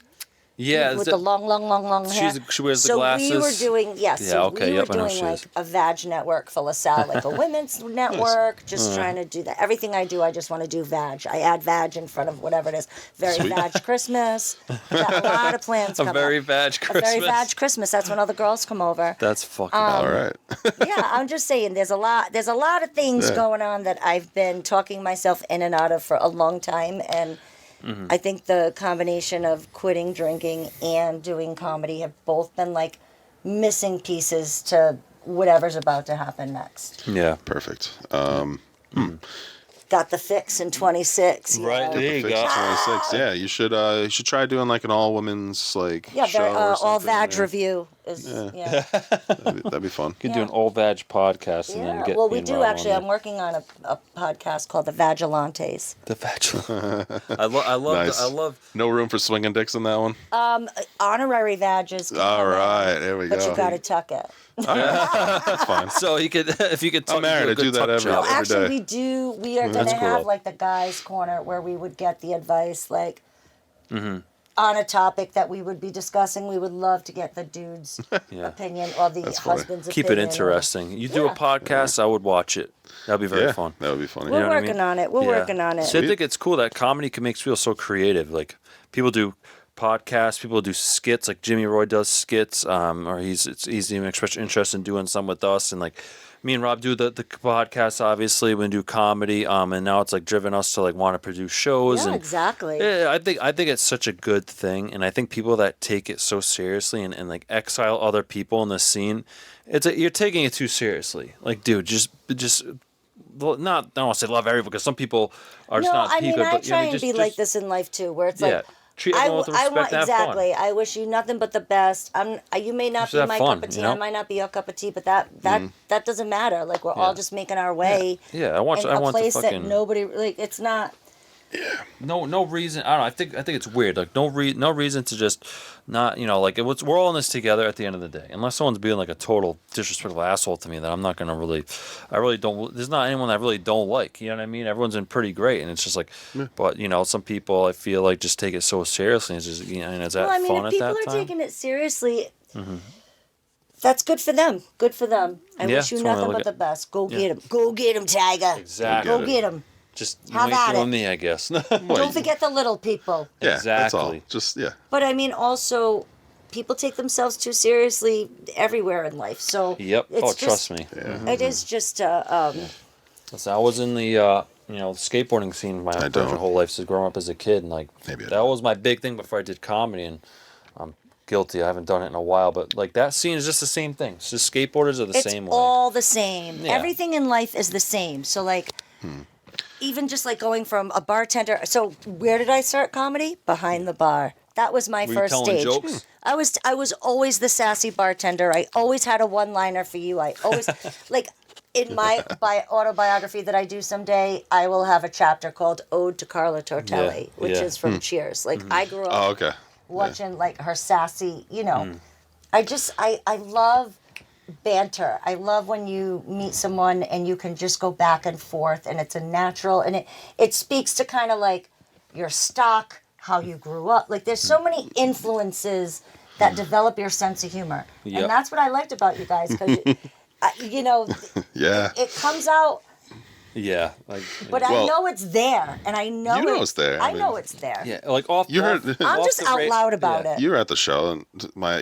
Yeah. With is the it- long hair. she wears the so glasses? we were doing, yes. Yeah, so okay, we were yep, I know doing she like is. a vag network for LaSalle, like a women's network, just trying to do that. Everything I do, I just want to do vag. I add vag in front of whatever it is. Very Sweet. vag Christmas. Got a lot of plans A coming very up. vag A Christmas. very vag Christmas. That's when all the girls come over. That's fucking. All right. Yeah, I'm just saying there's a lot of things Yeah. going on that I've been talking myself in and out of for a long time, and I think the combination of quitting drinking and doing comedy have both been like missing pieces to whatever's about to happen next. Yeah. Perfect. Got the fix in 26. you Right, know? there you Fix go. 26. Yeah, you should try doing like an all women's like Yeah, show they're or all something, vag yeah. review yeah. That'd be fun. Could do an all vag podcast and then Yeah, get. well, me we and do Rob on actually. there. I'm working on a podcast called The Vagilantes. The vag. I love. Nice. I love. No room for swinging dicks in that one. Honorary vages. Can All come in, right, there we but go. you got to tuck it. That's fine. So you could, if you could. I'm married. I do that every No, day. actually, we do. We are going to cool. have like the guys' corner where we would get the advice, like on a topic that we would be discussing. We would love to get the dude's opinion or the That's funny. husband's Keep opinion. it interesting. You do a Yeah. podcast, I would watch it. That'd be very Yeah, fun. that would be funny. We're know what I working mean? on it. We're working on it. So I think it's cool that comedy can make us feel so creative. Like people do podcasts, people do skits. Like Jimmy Roy does skits, or he's even interested in doing some with us. And like me and Rob do the podcast. Obviously, we do comedy. And now it's like driven us to like want to produce shows. Yeah, and exactly. Yeah, I think it's such a good thing, and I think people that take it so seriously and like exile other people in the scene, you're taking it too seriously. Like, dude, just not. I don't want to say love everyone because some people are just not I people. mean, I but, try and just, be like this in life too, where it's like. Treat everyone with respect. want and have exactly. fun. I wish you nothing but the best. You may not Just be have my fun, cup of tea. you know? I might not be your cup of tea, but that doesn't matter. Like we're all just making our way. Yeah, I want in I a want place to fucking that nobody like. It's not. no reason. I don't know. I think it's weird. Like no reason to just not like we're all in this together at the end of the day. Unless someone's being like a total disrespectful asshole to me, that I'm not gonna really. I really don't. There's not anyone that I really don't like. You know what I mean? Everyone's been pretty great, and it's just like, but some people I feel like just take it so seriously. It's just and it's Well, I mean, fun if at people that are time. taking it seriously, that's good for them. Good for them. I Yeah, wish you that's one way to nothing look but the at- best. Go get him. Go get him, Tiger. Exactly. Go get him. Just Have at you it. and me, I guess. Don't forget the little people. Yeah, that's all. Exactly. Just But I mean, also, people take themselves too seriously everywhere in life. So Yep. it's Trust just, me. It is just Listen, I was in the skateboarding scene my whole life since growing up as a kid, and like Maybe I that was my big thing before I did comedy. And I'm guilty; I haven't done it in a while, but like that scene is just the same thing. It's just skateboarders are the same way. It's all the same. Yeah. Everything in life is the same. So like, even just like going from a bartender. So where did I start comedy? Behind the bar. That was my Were you first telling stage. jokes? I was always the sassy bartender. I always had a one-liner for you. I always like in my autobiography that I do someday, I will have a chapter called Ode to Carla Tortelli, which is from Cheers. Like I grew up Oh, okay. watching like her sassy, I love banter. I love when you meet someone and you can just go back and forth and it's a natural and it speaks to kind of like your stock, how you grew up. Like there's so many influences that develop your sense of humor. Yep. And that's what I liked about you guys because Yeah. it comes out, Yeah, like but I Well, know it's there and I know you know it's there. I I know mean, it's there. yeah, like off. You heard- I'm off just the out ra- loud about yeah. it. You were at the show, and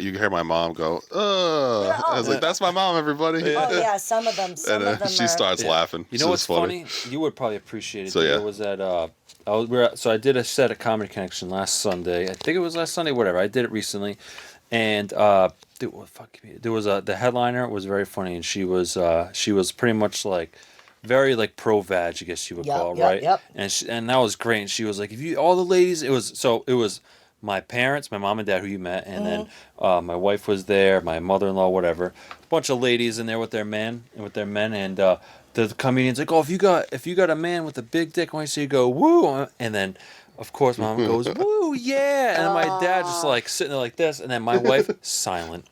you hear my mom go, "Oh," I was like, "That's my mom, everybody." Oh yeah, some of them. Some And of them she are. starts laughing. You know So what's it's funny? You would probably appreciate it. So, yeah. It was at I did a set at Comedy Connection last Sunday. I think it was last Sunday, whatever. I did it recently, and dude, what fuck? There was the headliner was very funny, and she was pretty much like very like pro vag, I guess you would call it, right? Yep. And that was great. And she was like, all the ladies, it was my parents, my mom and dad who you met, and then my wife was there, my mother-in-law, whatever, a bunch of ladies in there with their men, and the comedian's like, oh, if you got a man with a big dick, I want you to see you go woo, and then of course mom goes woo, yeah, and my dad just like sitting there like this, and then my wife silent,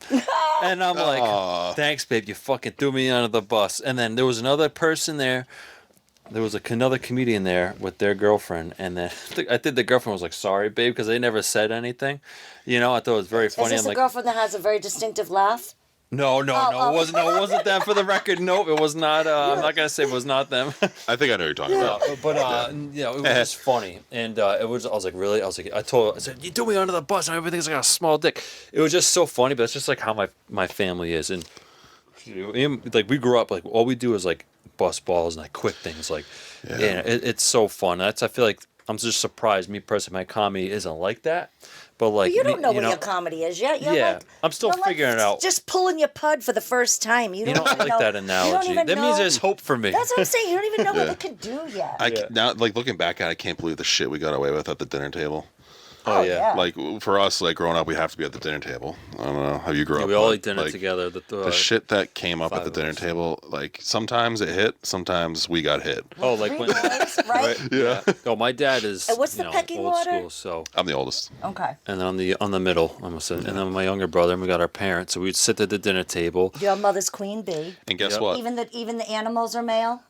and I'm like, thanks babe, you fucking threw me under the bus. And then there was another person there. There was another comedian there with their girlfriend, and then I think the girlfriend was like, "Sorry, babe," because they never said anything. I thought it was very funny. Is this I'm the like, girlfriend that has a very distinctive laugh? No, oh. it wasn't them. For the record, nope, it was not. I'm not gonna say it was not them. I think I know what you're talking about. But it was just funny, and it was. I was like, really? I said, you threw me under the bus, and everything's like a small dick. It was just so funny, but it's just like how my family is, and like we grew up like all we do is like bust balls and like quick things, like it's so fun. I feel like I'm just surprised. Me personally, my comedy isn't like that. But like You don't know what your comedy is yet. You're Yeah, like, I'm still you're like figuring it out. Just pulling your pud for the first time. You You don't know, I even like know. that You don't analogy. even That know. means there's hope for me. That's what I'm saying. You don't even know what it could do yet. Now, like looking back at it, I can't believe the shit we got away with at the dinner table. Oh, yeah. Like for us, like growing up, we have to be at the dinner table. I don't know how you grew up. we all but, eat dinner like, together. The shit that came up at 5 the of dinner us. table, like sometimes it hit, sometimes we got hit. Oh, like 3 when. boys, right? Yeah, Oh, my dad is. And what's the you know, pecking old order? school, so. I'm the oldest. Okay. And then on the middle, almost, and then my younger brother, and we got our parents. So we'd sit at the dinner table. Your mother's queen bee. And guess Yep. what? Even the animals are male.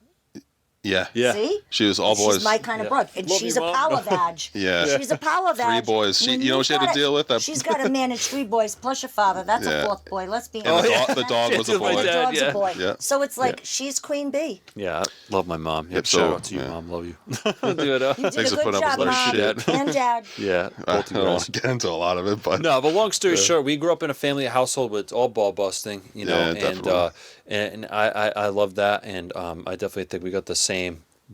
Yeah. Yeah. See? She was all boys. She's my kind of Yeah. broad. And Love she's you, a Mom. power badge. Yeah. She's a power badge. 3 boys. When You know what she had to gotta- deal with? She's got to manage 3 boys plus your father. That's Yeah. a 4th boy. Let's be And honest. the dog was a Just my boy. The dad. dog's yeah. a boy. Yeah. So it's like Yeah. she's queen bee. Yeah, I love my mom. Yep, Yep, shout so, out to you, yeah. Mom. Love you. Do it. You did Thanks a for good putting up job, with our Mom. shit. And Dad. Yeah, I both of you don't guys. want to get into a lot of it, but No, but long story short, we grew up in a family household with all ball busting, you know, Yeah, definitely. and I love that, and I definitely think we got the same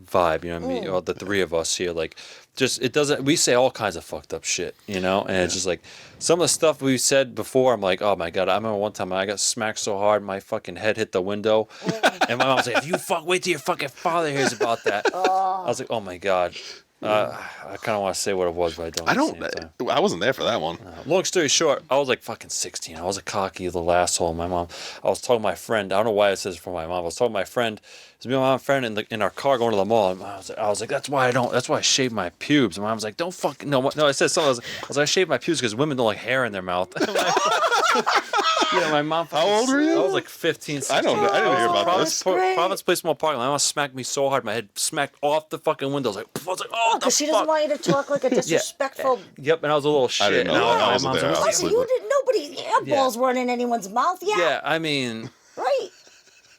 vibe, you know what I mean? All the 3 of us here, like, just it doesn't. We say all kinds of fucked up shit, you know, and it's just like some of the stuff we said before. I'm like, oh my god, I remember one time I got smacked so hard my fucking head hit the window, and my mom was like, if you wait till your fucking father hears about that. I was like, oh my god. I kind of want to say what it was, but I don't. I at the don't. same time. I wasn't there for that one. Long story short, I was like fucking 16. I was a cocky little asshole. My mom, I was talking to my friend. I don't know why it says for my mom. I was talking to my friend. It was me and my friend in our car going to the mall. And I was like, that's why I shave my pubes. And my mom was like, don't fucking, no, I said something. I was like, I shave my pubes because women don't like hair in their mouth. Yeah, my mom. How old were you? I was like 15, 16. I didn't hear about this. Providence Place Mall parking lot. My mom smacked me so hard, my head smacked off the fucking window. I was like, oh, the Because she fuck? doesn't want you to talk like a disrespectful. Yep, and I was a little shit. I didn't know and that. I my wasn't mom's there. like, I was Listen, asleep. you didn't. Nobody earballs weren't in anyone's mouth. Yeah. yeah, I mean, Right.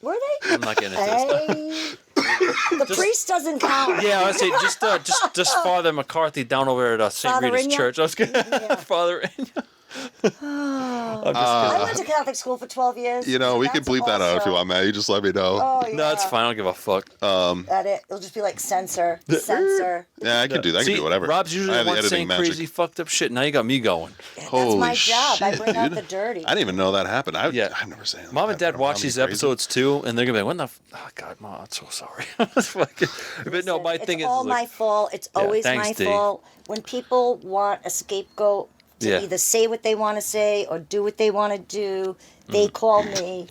Were they? I'm not getting into this. Hey. The priest doesn't count. Yeah, I would say just Father McCarthy down over at St. Father Rita's Inya? Church. I was gonna Yeah. Father Inya. I'm just I went to Catholic school for 12 years. You know, we That's could bleep that out if you also- want, Matt. You just let me know. Oh, yeah. kidding. No, it's fine. I don't give a fuck. Edit. It'll just be like censor. Censor. Yeah, I can do that. I can See, do whatever. Rob's usually I the have one saying magic. crazy, fucked up shit. Now you got me going. That's Holy my job. I shit, but not dude. the dirty. I didn't even know that happened. I've Yeah. never said Mom and Dad watch these crazy. episodes too, and they're gonna be like, "What the? Oh God, Mom, I'm so sorry." But no, my thing it's is, all like, my fault. It's Yeah, always thanks, my Dee. fault. When people want a scapegoat to Yeah. either say what they want to say or do what they want to do, they call me.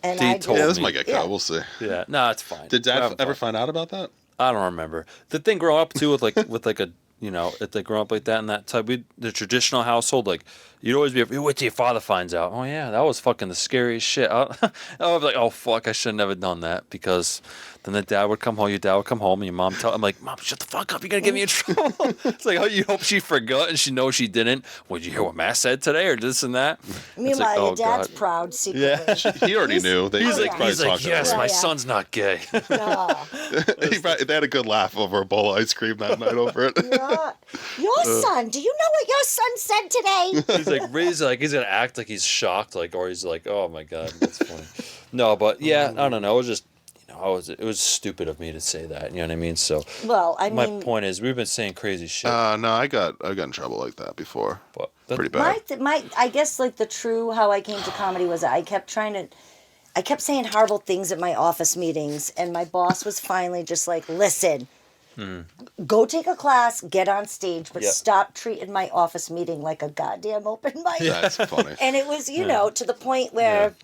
And Dee I told Yeah, just, this me. might get Yeah. cut. We'll see. yeah, no, it's fine. Did We're Dad having ever fun. find out about that? I don't remember. The thing growing up too with like a you know, if they grow up like that and that type, the traditional household, like you'd always be wait till your father finds out. Oh yeah, that was fucking the scariest shit. I would be like, oh fuck, I should have never done that, because then the dad would come home, your dad would come home, and your mom I'm like, Mom, shut the fuck up, you're gonna get me in trouble. It's like, oh, you hope she forgot and she knows she didn't. Would you hear what Matt said today or this and that? Meanwhile, oh, your dad's God. proud secretly. He already knew. He's like, probably talked to yes, him. my Yeah. son's not gay. Yeah. They had a good laugh over a bowl of ice cream that night over it. Yeah. Your son, do you know what your son said today? He's like, he's gonna act like he's shocked, like, or he's like, oh my god, that's funny. No, but yeah, I don't know. It was just, you know, it was stupid of me to say that. You know what I mean? So Well, I my mean, point is, we've been saying crazy shit, No, I got in trouble like that before. but that, Pretty bad. I guess like the true how I came to comedy was I kept saying horrible things at my office meetings, and my boss was finally just like, listen, go take a class, get on stage, but Yep. stop treating my office meeting like a goddamn open mic. That's funny. And it was, you know, to the point where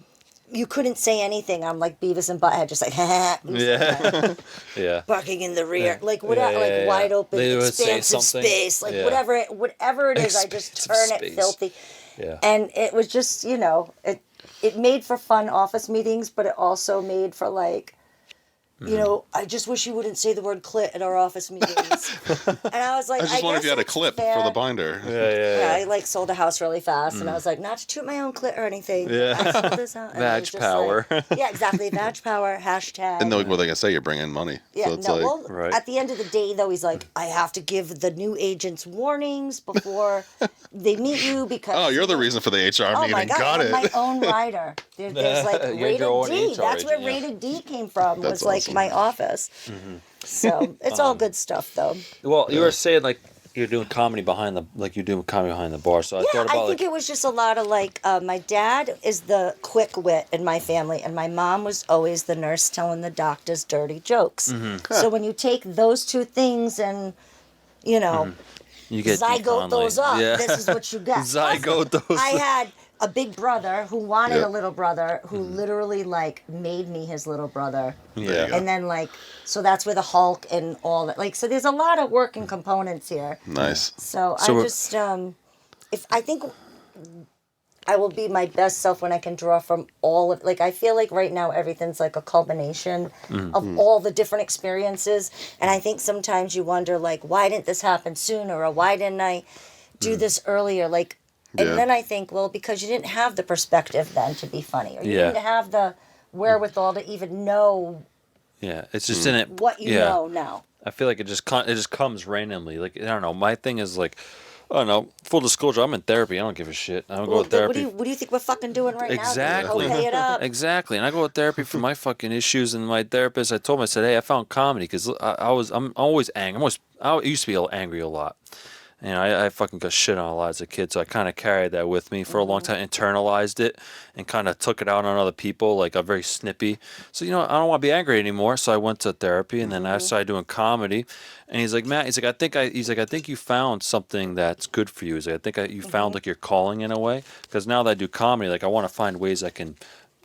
you couldn't say anything. I'm like Beavis and Butthead, just like, yeah, yeah. barking in the rear, like whatever, Yeah, like yeah, yeah. wide open, They would say expansive something. space, like Yeah. whatever it is, I just Expansive turn space. it filthy. Yeah. And it was just, you know, it made for fun office meetings, but it also made for like, you know, I just wish you wouldn't say the word clit at our office meetings. And I was like, I was just wondering if you had a guess clip that's for the fair. binder. Yeah, I like sold a house really fast, and I was like, not to toot my own clit or anything. Yeah. I sold this out. and it Vag was just power. like- yeah, exactly. Vag power. Hashtag. And then what they can say, you're bringing money. Yeah, so it's no. like, Well, Right. at the end of the day, though, he's like, I have to give the new agents warnings before they meet you because. oh, you're the reason for the HR Oh meeting. my god! Got I'm it. my own writer. There's like You're rated your own D. HR That's where agent, yeah. rated D came from. That's was like awesome. my office. So it's all good stuff, though. Well, you were saying like you're doing comedy behind the bar. So I Yeah, thought about I think it was just a lot of like, my dad is the quick wit in my family, and my mom was always the nurse telling the doctors dirty jokes. So when you take those two things and, you know, You get Dee zygote Conley. those up. Yeah. This is what you get. Zygote those I up. had a big brother who wanted Yeah. a little brother who literally like made me his little brother. There you Yeah. go. And then like, so that's where the Hulk and all that, like, so there's a lot of working components here. Nice. So So I we're- just, if I think I will be my best self when I can draw from all of, like, I feel like right now everything's like a culmination of all the different experiences. And I think sometimes you wonder, like, why didn't this happen sooner? Or why didn't I do this earlier? Like, and Yeah. then I think, well, because you didn't have the perspective then to be funny. Or you Yeah. didn't have the wherewithal to even know Yeah. It's just in it. what you yeah. know now. I feel like it just comes randomly. Like I don't know. My thing is like, I don't know. Full disclosure, I'm in therapy. I don't give a shit. I don't go Well, to therapy. what do you think we're fucking doing right Exactly. now? Pay it up. Exactly. And I go to therapy for my fucking issues. And my therapist, I told him, I said, hey, I found comedy because I'm always angry. I used to be angry a lot. You know, I fucking got shit on a lot as a kid, so I kind of carried that with me for a long time, internalized it, and kind of took it out on other people. Like, I'm very snippy. So, you know, I don't want to be angry anymore. So I went to therapy, and then I started doing comedy. And he's like, Matt, I think you found something that's good for you. He's like, you found like your calling in a way. Because now that I do comedy, like, I want to find ways I can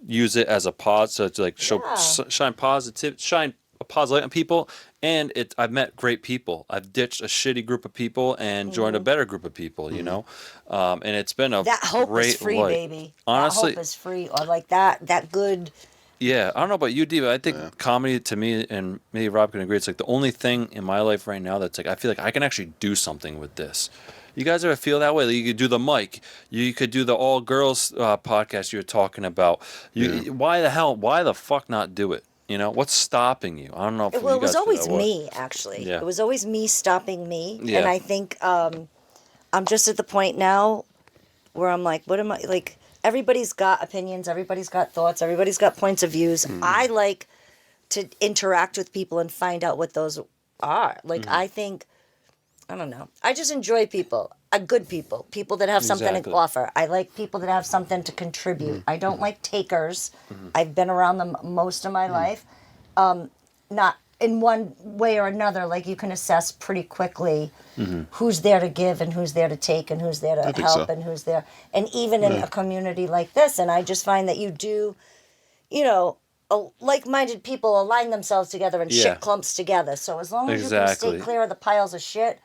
use it as a positive, to like shine a positive light on people. And I've met great people. I've ditched a shitty group of people and joined a better group of people, you know? And it's been a That hope great is free, light. baby. Honestly, that hope is free, or like that good. yeah. I don't know about you, D, but I think comedy to me, and maybe Rob can agree, it's like the only thing in my life right now that's like, I feel like I can actually do something with this. You guys ever feel that way? Like you could do the mic. You could do the all girls podcast you were talking about. Why the fuck not do it? You know, what's stopping you? I don't know if Well, you it was guys feel always that way. me, actually. Yeah. It was always me stopping me. Yeah. And I think I'm just at the point now where I'm like, what am I, like, everybody's got opinions, everybody's got thoughts, everybody's got points of views. I like to interact with people and find out what those are. Like, I think, I don't know. I just enjoy people. Good people that have something Exactly. to offer. I like people that have something to contribute. I don't like takers. I've been around them most of my life. Not in one way or another. Like you can assess pretty quickly who's there to give and who's there to take and who's there to think help so. and who's there. And even in a community like this, and I just find that you do, you know, like-minded people align themselves together and Yeah. shit clumps together. So as long as you can Exactly. stay clear of the piles of shit,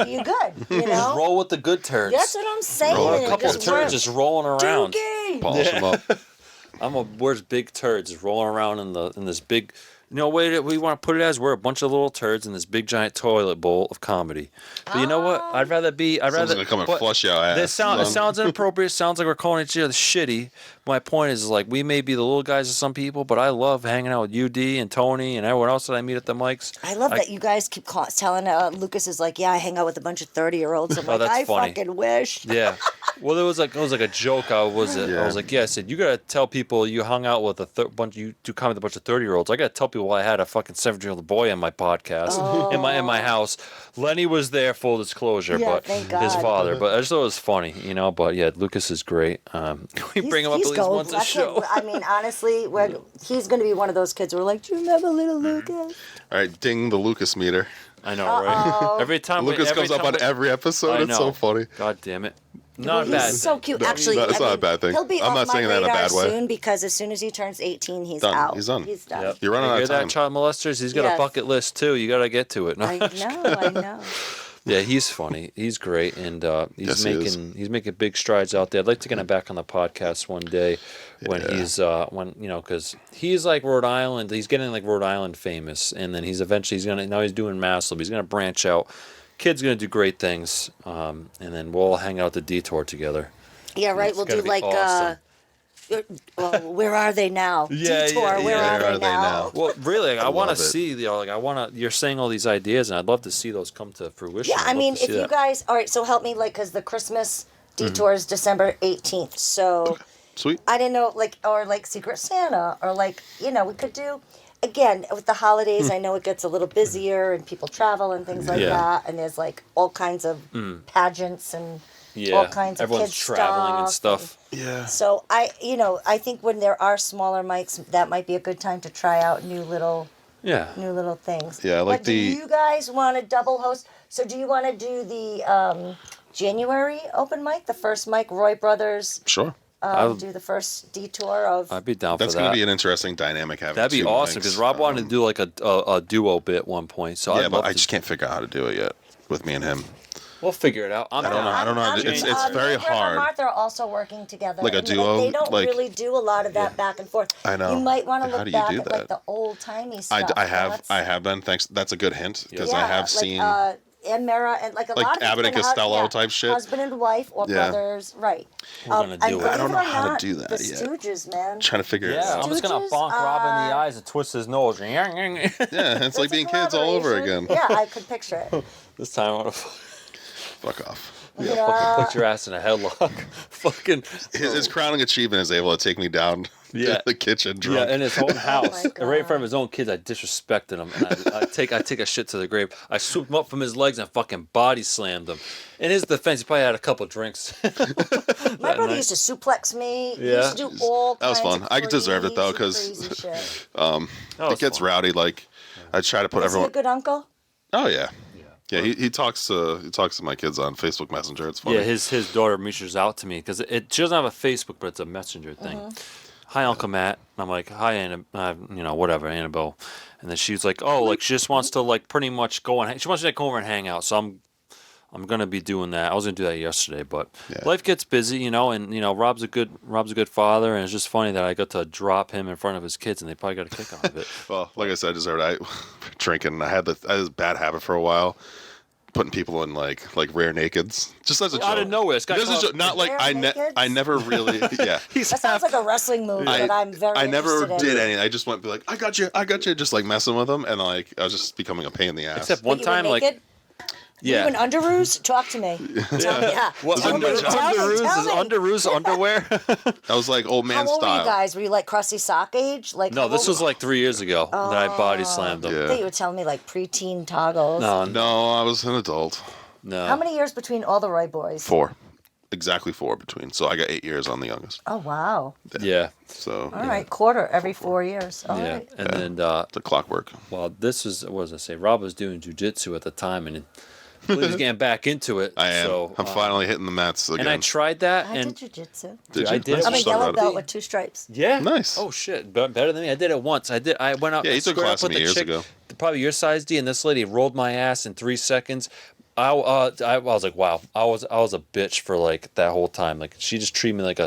you're good. You know. Roll with the good turds. That's what I'm saying. Roll a a couple of Just turds just rolling around. Dookie! Polish them up. Where's big turds just rolling around in this big. You know, way we want to put it as we're a bunch of little turds in this big giant toilet bowl of comedy. But you know what? I'd rather. Someone's gonna come and but flush your ass. It sounds inappropriate. Sounds like we're calling each other shitty. My point is like we may be the little guys to some people, but I love hanging out with you, D, and Tony, and everyone else that I meet at the mics. I love that you guys keep telling Lucas is like, yeah, I hang out with a bunch of 30-year-olds. I'm like, that's I funny. fucking wish. Yeah. Well, it was like a joke. I was like, yeah. I said you gotta tell people you hung out with you do comedy with a bunch of 30-year-olds. I gotta tell people I had a fucking 7-year-old boy on my podcast in my house. Lenny was there, full disclosure, Yeah, but thank his God. father. But I just thought it was funny, you know. But yeah, Lucas is great. We bring him up at least once a show. I mean, honestly, he's going to be one of those kids who are like, do you remember little Lucas? All right, ding the Lucas meter. I know, right? Every time Lucas comes up on every episode. I It's so know. funny. God damn it. Well, Not bad. he's so cute. No, Actually, it's not a bad thing. He'll be I'm off not my saying that in a radar bad way. soon because as soon as he turns 18, he's Done. out. He's done. He's done. Yep. You're running You out hear of time. that, child molesters? He's got a Yes. bucket list too. You got to get to it. No, I know. Yeah, he's funny. He's great, and Yes, he is. he's making big strides out there. I'd like to get him back on the podcast one day when he's because he's like Rhode Island. He's getting like Rhode Island famous, and then he's doing Maslin. He's gonna branch out. Kid's gonna do great things, and then we'll all hang out at the Detour together. Yeah, right. It's We'll gonna do be like, awesome. where are they now? Yeah, Detour, yeah, where yeah. are they now? Well, really, I want to love it. see you're saying all these ideas, and I'd love to see those come to fruition. Yeah, I'd I love mean, to if see you that. guys, all right, so help me, like, because the Christmas Detour is December 18th, so Sweet. I didn't know, like, or like Secret Santa, or like, we could do, again, with the holidays, I know it gets a little busier, and people travel and things like Yeah. that, and there's, like, all kinds of pageants and all kinds of everyone's kids traveling and stuff. Yeah. So I think when there are smaller mics, that might be a good time to try out new little Yeah. things. Yeah, I like but do the- you guys want to double host? So do you want to do the January open mic, the first mic, Roy Brothers? Sure. Do the first detour of. I'd be down That's for going that. to be an interesting dynamic having That'd be two awesome mics. because Rob wanted to do like a duo bit at one point. So Yeah, I'd but love I to. just can't figure out how to do it yet with me and him. We'll figure it out. I don't know. I don't know. It's very me and Greg hard. and Martha are also working together. Like a and, duo? they don't Like- really do a lot of that back and forth. I know. You might want to How look do you back do at like that? the old timey stuff. I have That's- been. Thanks. That's a good hint because yeah, I have like, seen. and Mara and like a Like lot of Abbott and Costello type shit? Husband and wife or Yeah. brothers, right? We're gonna do and it. believe I don't know or how to not, do that The yet. Stooges, man. Trying to figure it Yeah, out. I'm just gonna Stooges, bonk Rob in the eyes and twist his nose. Yeah, it's like That's a being kids all over collaboration. again. Yeah, I could picture it. This time I want to Fuck off. fucking put your ass in a headlock. Fucking. His crowning achievement is able to take me down Yeah. to the kitchen Yeah, drunk. in his own house, God. right in front of his own kids, I disrespected him, and I take a shit to the grave. I swooped him up from his legs and fucking body slammed him. In his defense, he probably had a couple drinks. My brother used to suplex me. He Yeah. used to do all That was kinds fun. of I deserved it, though, crazy, 'cause- crazy shit. It gets rowdy. Like I try to put Is he everyone. a good uncle? Oh yeah. Yeah, he talks to my kids on Facebook Messenger. It's funny. Yeah, his daughter reaches out to me because she doesn't have a Facebook, but it's a messenger thing. Hi, Uncle Matt. And I'm like, hi, whatever, Annabelle. And then she's like, oh, like she just wants to like pretty much go and she wants to come over and hang out. So I'm gonna be doing that. I was gonna do that yesterday, but life gets busy, and Rob's a good father, and it's just funny that I got to drop him in front of his kids, and they probably got a kick out of it. Well, like I said, I deserved it. Drinking. I had this bad habit for a while, putting people in like rear nakeds, just as a joke. Out of nowhere, this guy. This is not like Rear nakeds? I never really. Yeah. That sounds like a wrestling move that I'm very I never interested in. did anything. I just went be like, I got you, just like messing with them, and like I was just becoming a pain in the ass. Except But one you were time, like, naked? yeah. You in underoos? Talk to me. Tell me. Yeah. What, Tell me, underoos? Is underoos underwear? I was like old man How old were style. you guys? Were you like crusty sock age? Like No, how this old- was like 3 years ago that I body slammed him. I Yeah. thought you were telling me like preteen toggles. No, No, I was an adult. no. How many years between all the Roy boys? 4, exactly 4 between. So I got 8 years on the youngest. Oh wow. Yeah, So All right, quarter every 4 years. All yeah. right. And then, the clockwork. well, this was, what was I say? Rob was doing jujitsu at the time, and I believe he's getting back into it. I am. So, I'm finally hitting the mats again. and I tried that, I and did jujitsu. Did I you? did it. Nice. I'm a Just talk yellow about it. belt with 2 stripes. yeah, Nice. Oh shit, better than me. I did it once. I went out. Yeah, you took squared up class with with me the years chick, ago. Probably your size, D, and this lady rolled my ass in 3 seconds. I was like, wow, I was a bitch for like that whole time. Like she just treated me like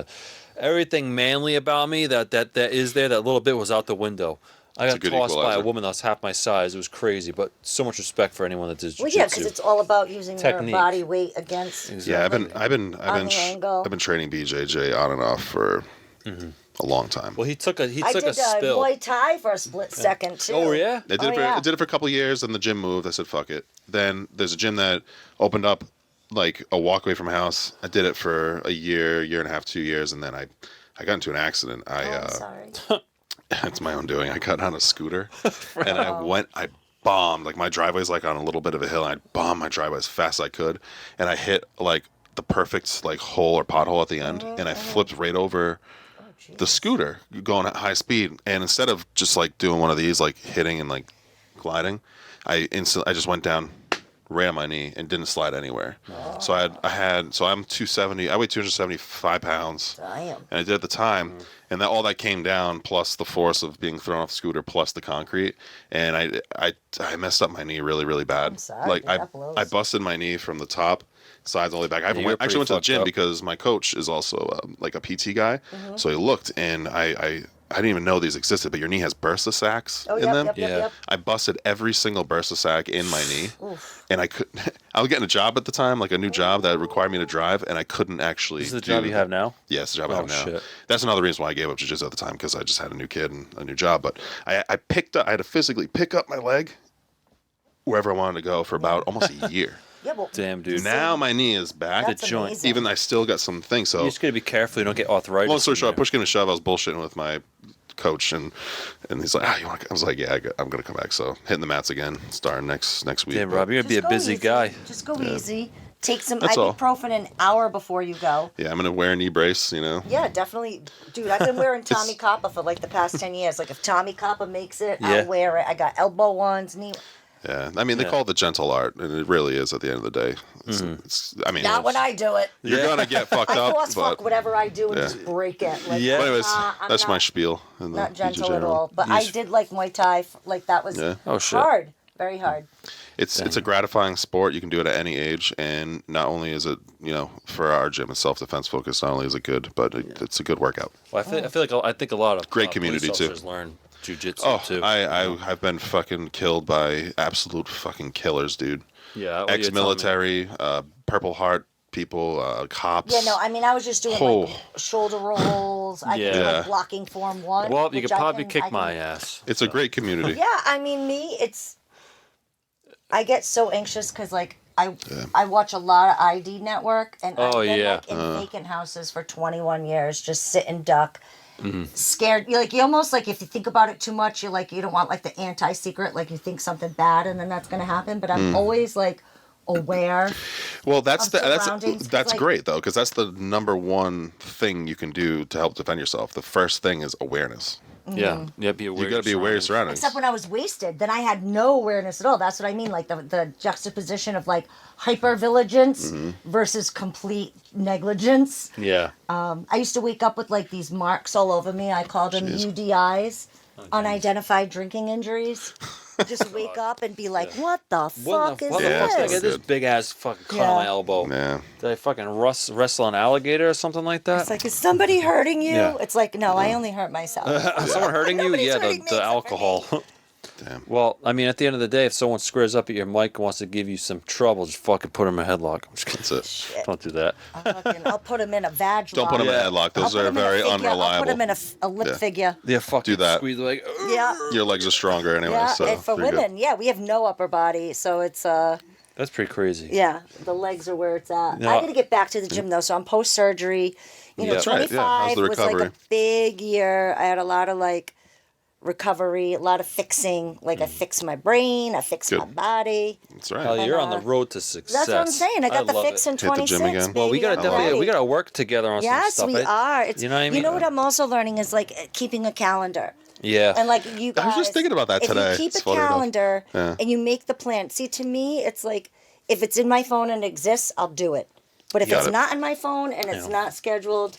everything manly about me that is there. That little bit was out the window. I It's got a good tossed by a equalizer. woman that was half my size. It was crazy, but so much respect for anyone that does jiu-jitsu. Well, yeah, because it's all about using Technique. your body weight against. Yeah, I've been On the angle. training BJJ on and off for a long time. Well, he took a I did spill. Muay Thai for a split second too. Oh yeah. I did yeah. I did it for a couple of years, and the gym moved. I said, "Fuck it." Then there's a gym that opened up like a walk away from my house. I did it for a year and a half, 2 years, and then I got into an accident. I'm sorry. It's my own doing. I got on a scooter, and I bombed. Like my driveway's like on a little bit of a hill, and I bombed my driveway as fast as I could, and I hit like the perfect like hole or pothole at the end, and I flipped right over the scooter going at high speed. And instead of just like doing one of these, like hitting and like gliding, I just went down, right on my knee, and didn't slide anywhere. So I'm 270. I weigh 275 pounds. Damn. And I did at the time, and all that came down plus the force of being thrown off the scooter plus the concrete, and I messed up my knee really really bad. I'm sorry, Like dude, that blows. I busted my knee from the top sides all the way back. I you were actually went to the pretty gym fucked up. because my coach is also like a PT guy, so he looked, and I didn't even know these existed, but your knee has bursa sacs Oh, in yep, them. yep, Yeah. yep. I busted every single bursa sac in my knee, Oof. and I could. I was getting a job at the time, like a new job that required me to drive, and I couldn't actually. This is the job you have now? Yeah, it's the job I Oh, have now. shit. That's another reason why I gave up jiu-jitsu at the time, because I just had a new kid and a new job. But I had to physically pick up my leg wherever I wanted to go for about almost a year. Yeah, well, Damn, dude. Now my knee is back. That's the joint. amazing. Even I still got some things. You So just gotta be careful you don't get arthritis. long story in short, there. push came to shove. I was bullshitting with my coach, and he's like, you want? I was like, yeah, I'm gonna come back. So hitting the mats again, starting next week. Damn, But Rob, you're gonna be a just go busy easy. guy. Just go easy. Take some That's all. ibuprofen an hour before you go. yeah, I'm gonna wear a knee brace. You know. Yeah, definitely. Dude, I've been wearing Tommy Kappa for like the past 10 years. Like if Tommy Kappa makes it, Yeah. I'll wear it. I got elbow ones, knee. Yeah, I mean, they call it the gentle art, and it really is at the end of the day. I mean, Not when I do it. you're gonna get fucked I up, force fuck but whatever I do and Yeah. just break it. Like, Yeah. but anyways, I'm that's my not- spiel. In the Not PG gentle at General. all. But I did like Muay Thai. Like that was Yeah. Oh, shit. hard. Very hard. It's a gratifying sport. You can do it at any age, and not only is it for our gym, it's self-defense focused. Not only is it good, but it's a good workout. Well, I think a lot of Great community, police too. officers learn jujitsu Oh, too. I've been fucking killed by absolute fucking killers, dude. Yeah, well, Ex-military, Purple Heart people, cops. Yeah, no, I mean, I was just doing Oh. like shoulder rolls. I could do Yeah. like blocking form 1. Well, you which could I probably can- kick I can- my ass. It's a great community. Yeah, I mean, I get so anxious because like I watch a lot of ID Network, and I've been like in vacant houses for 21 years, just sitting duck. Scared. You almost like if you think about it too much, you're like you don't want like the anti-secret, like you think something bad and then that's gonna happen. But I'm always like aware. Well, that's of surroundings, 'cause, like- great though, because that's the number one thing you can do to help defend yourself. The first thing is awareness. Yeah, be aware. You got to be aware of your surroundings. Except when I was wasted, then I had no awareness at all. That's what I mean, like the juxtaposition of like hyper-vigilance versus complete negligence. Yeah. I used to wake up with like these marks all over me. I called them UDIs, unidentified drinking injuries. Just wake up and be like, what the fuck is What the Yeah, fuck? Did I this? get this big ass fucking cut on Yeah. my elbow? Yeah. Did I fucking wrestle an alligator or something like that? It's like, is somebody hurting you? Yeah. It's like, no, I only hurt myself. Is someone hurting you? Nobody's Yeah, hurting me the except for alcohol. Damn. Well, I mean, at the end of the day, if someone squares up at your mic and wants to give you some trouble, just fucking put them in a headlock. I'm just kidding. That's it. Shit. Don't do that. I'll put him in a vag Don't put them in Yeah. a headlock. Those I'll put are him in a very figure. unreliable. I'll put him in a lip Yeah. figure. Yeah, fucking that. squeeze like. Yeah. Your legs are stronger anyway. Yeah, so and for you're good. women, yeah, we have no upper body, so it's That's pretty crazy. yeah, the legs are where it's at. No. I got to get back to the gym though, so I'm post surgery. You know, Yeah. That's right, 25 yeah. How's the was like recovery? a big year. I had a lot of like recovery, a lot of fixing. Like I fixed my brain, I fixed my Good. body. That's right. Hell, you're on the road to success. That's what I'm saying. I got the love fix it. in Hit the gym 26. again. Well, we baby. gotta I'm ready. we gotta work together on Yes, some stuff. we are. It's, you know what I mean? You know what I'm also learning is like keeping a calendar. Yeah. And like you guys, I was just thinking about that today. If you keep It's a funny enough. calendar Yeah. and you make the plan, see, to me, it's like if it's in my phone and it exists, I'll do it. But if Got it's it. not in my phone and it's not scheduled,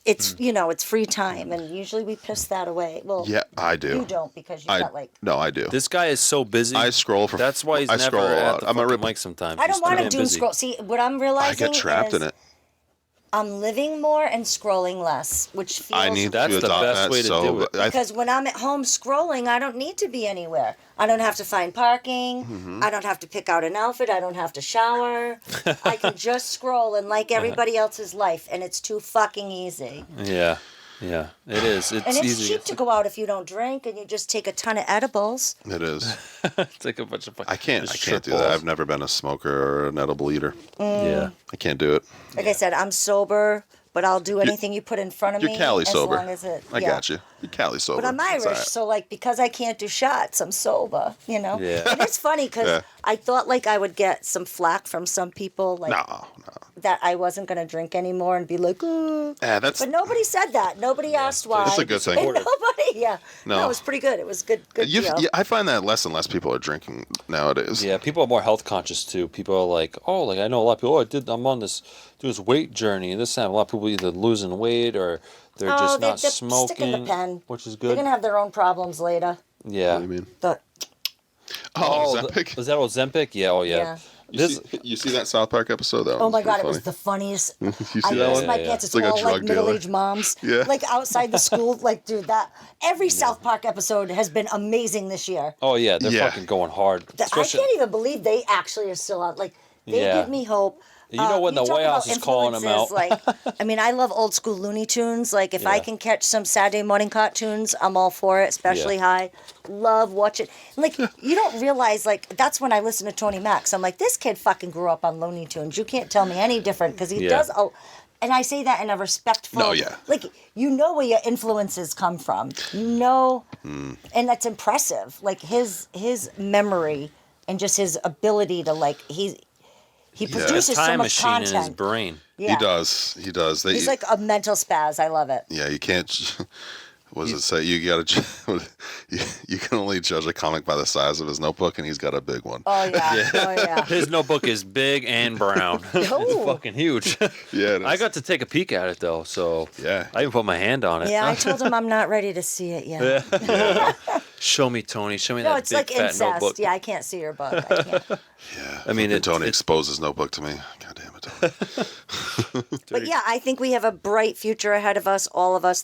it's it's free time, and usually we piss that away. Well, Yeah, I do. you don't because you got like. No, I do. This guy is so busy. I scroll for. That's why he's I never scroll a at lot. the I'm a fucking rip. mic sometimes. I He's don't want to too damn doom busy. scroll. See, what I'm realizing I get trapped is in it. I'm living more and scrolling less, which feels I need That's to the adopt best that way to so do it. because when I'm at home scrolling, I don't need to be anywhere. I don't have to find parking. Mm-hmm. I don't have to pick out an outfit. I don't have to shower. I can just scroll and like everybody else's life, and it's too fucking easy. Yeah. Yeah. It is. It's And it's easy. cheap to go out if you don't drink and you just take a ton of edibles. It is. Take a bunch of fucking. I can't just do that. balls. I've never been a smoker or an edible eater. Yeah. I can't do it. Like I said, I'm sober, but I'll do anything you put in front of You're me. Cali as sober. long as it. I got you. You're Cali sober. But I'm It's Irish, all right. so like because I can't do shots, I'm sober. Yeah. And it's funny because Yeah. I thought like I would get some flack from some people, like No. that I wasn't gonna drink anymore and be like, ooh. Yeah, that's. But nobody said that. Nobody asked why. It's a good thing. And nobody, yeah. No. It was pretty good. It was good. Good deal. I find that less and less people are drinking nowadays. Yeah, people are more health conscious too. People are like, oh, like I know a lot of people. Oh, I'm on this weight journey and this and that. A lot of people either losing weight or they're just they're not sticking smoking, the pen. which is They're good. gonna have their own problems later. Yeah. What do you mean? But Oh, the- Ozempic? Was that Ozempic? Yeah. Oh yeah. Yeah. You see that South Park episode? That oh my was god, pretty it was funny. the funniest. You see I that pissed one? my Yeah, pants. It's It's like a all drug like dealer. middle-aged moms. Yeah. Like outside the school. Like, dude, that every South Park episode has been amazing this year. Oh yeah, they're Yeah. fucking going hard. I Especially, can't even believe they actually are still out. Like, they Yeah. give me hope. You know when the talk White about House is calling them out. influences, Like, I mean, I love old school Looney Tunes. Like, if I Yeah. can catch some Saturday morning cartoons, I'm all for it, especially Yeah. high. Love watching. Like, you don't realize, like, that's when I listen to Tony Max. I'm like, this kid fucking grew up on Looney Tunes. You can't tell me any different because he Yeah. does. And I say that in a respectful. No, yeah. Like, you know where your influences come from. You know, and that's impressive. Like his memory and just his ability to like he produces so time much machine content. in his brain. Yeah. He does. He does. He's like a mental spaz. I love it. Yeah, you can't. What does it say? You gotta. You can only judge a comic by the size of his notebook, and he's got a big one. Oh yeah. Oh yeah. His notebook is big and brown. It's fucking huge. Yeah, it is. I got to take a peek at it though, so Yeah. I even put my hand on it. Yeah, I told him I'm not ready to see it yet. Show me, Tony. Show me No, that it's big like fat incest. notebook. Yeah, I can't see your book. I can't. Yeah. I mean, Tony it's exposed his notebook to me. God damn it, Tony. But yeah, I think we have a bright future ahead of us, all of us.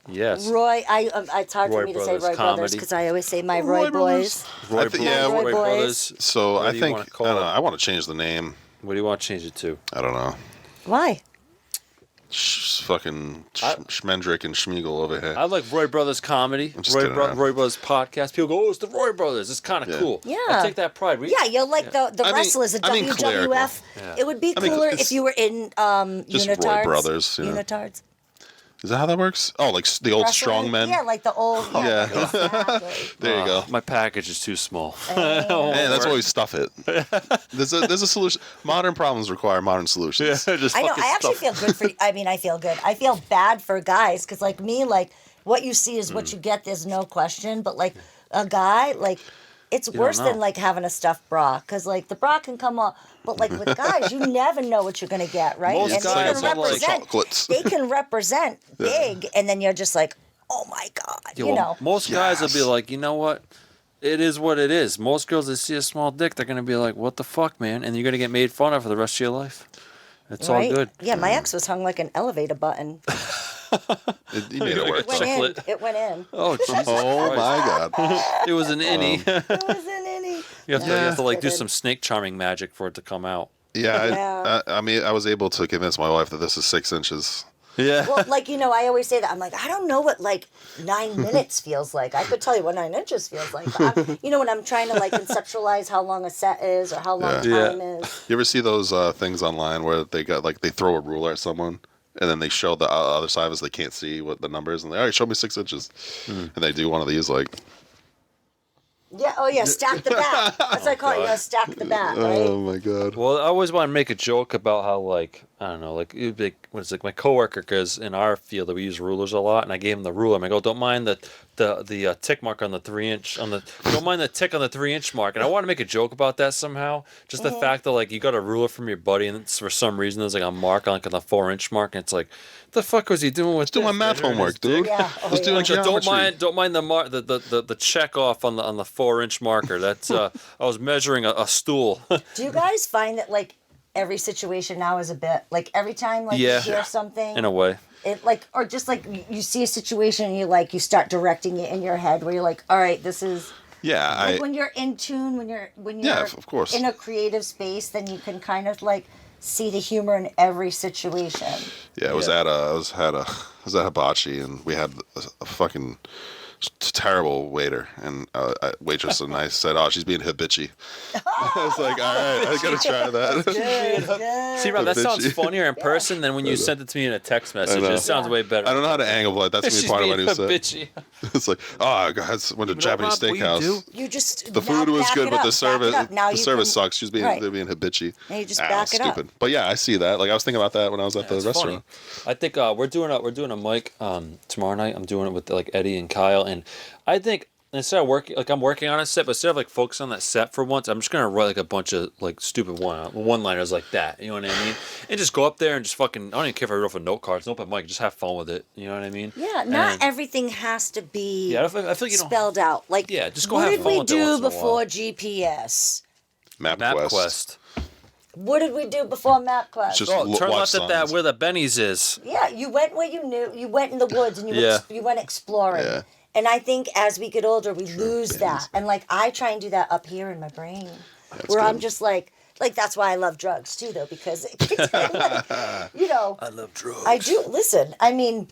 Yes. Roy, it's hard for Roy me to say Brothers Roy Brothers comedy. because I always say my Roy boys. Roy, yeah, Roy Roy Brothers. So What I do you think wanna call I don't know, it? I want to change the name. What do you want to change it to? I don't know. Why? Fucking Schmendrick and Schmiegel over here. I like Roy Brothers comedy. I'm just kidding around. Roy Brothers podcast. People go, "Oh, it's the Roy Brothers." It's kind of Yeah. cool. Yeah. I take that pride. Yeah, you're like the I mean- wrestlers, the I mean WWF. Yeah. It would be I mean, cooler it's if you were in just unitards. Roy Brothers, you know. Unitards. Is that how that works? Oh, like the old Wrestling? strongmen? Yeah, like the old. Yeah. Exactly. There you go. My package is too small. Man, that's why we stuff it. There's a solution. Modern problems require modern solutions. Just I know. fucking I actually stuff. feel good for. I mean, I feel good. I feel bad for guys because, like me, like what you see is what you get. There's no question. But like a guy, like it's worse know. than like having a stuffed bra because like the bra can come off. But like with guys, you never know what you're gonna get, right? Most and guys they can don't like represent. chocolates. They can represent big, and then you're just like, oh my god, Yeah, you well, know. most guys will be Yes. like, you know what? It is what it is. Most girls that see a small dick, they're gonna be like, "What the fuck, man?" And you're gonna get made fun of for the rest of your life. It's Right? all good. Yeah, my ex was hung like an elevator button. You made it work. Went though. in. Chocolate. It went in. Oh Jesus! Oh Christ. my god. It was an innie. It wasn't any. You have to like do Kidding. some snake charming magic for it to come out. Yeah, Yeah. I mean, I was able to convince my wife that this is 6 inches. Yeah. Well, like, you know, I always say that. I'm like, I don't know what, like, 9 minutes feels like. I could tell you what 9 inches feels like. But you know, when I'm trying to, like, conceptualize how long a set is or how long Yeah. time is. You ever see those things online where they got like they throw a ruler at someone and then they show the other side as they can't see what the number is and they all right, show me 6 inches, and they do one of these like. Yeah, oh, yeah, stack the bat. That's what I call it. You gotta stack the bat, right? Oh my god. Well, I always want to make a joke about how, like, I don't know, like, it'd be, what is it, my coworker, because in our field we use rulers a lot, and I gave him the ruler. I go, don't mind the tick mark on the 3 inch don't mind the tick on the 3 inch mark. And I want to make a joke about that somehow. Just the fact that like you got a ruler from your buddy, and it's, for some reason there's like a mark on like the 4 inch mark, and it's like, what the fuck was he doing with Let's do my this? math Measuring homework, his dick? dude. Yeah. Oh, Let's do yeah. a Like, geometry. don't mind the mark, the check off on the 4 inch marker. That's I was measuring a stool. Do you guys find that, like, every situation now is a bit, like, every time, like, Yeah. you hear something, In a way. it, like, or just, like, you see a situation and you start directing it in your head where you're like, all right, this is... Yeah, Like when you're in tune, when you're Yeah, of course. in a creative space, then you can kind of like see the humor in every situation. yeah. I was at a hibachi and we had a fucking terrible waiter and waitress, and I said, "Oh, she's being hibitchy." I was like, "All right, I gotta try that." Good, good. See, Rob, that sounds bitchy. funnier in person than when you sent it to me in a text message. know. It sounds way better. I don't know how to angle, but that's gonna be She's part of being my new set. bitchy. It's like, oh, guys, went to a Japanese Rob, what you do? steakhouse. You just The food now was back good, it but up, the back service it up. Now the you service can- sucks. They're being hibitchy. Now you just back it up. Stupid. But yeah, I see that. Like I was thinking about that when I was at the It's restaurant. funny. I think we're doing a mic tomorrow night. I'm doing it with like Eddie and Kyle, and I think instead of I'm working on a set, but instead of like focus on that set for once, I'm just gonna write like a bunch of like stupid one-liners like that. You know what I mean? And just go up there and just fucking. I don't even care if I wrote for note cards, open mic, just have fun with it. You know what I mean? Yeah, not And- everything has to be Yeah, I feel like you don't. spelled out. Like, Yeah, just go what have did fun we with it do once in a before while. GPS? MapQuest. What did we do before MapQuest? Just Oh, turn watch left at that signs. where the Benny's is. Yeah, you went where you knew. You went in the woods and Yeah. you went exploring. Yeah. And I think as we get older, we lose that. And like I try and do that up here in my brain, where I'm good. just like that's why I love drugs too, though, because it gets me, like, you know, I love drugs. I do. Listen, I mean,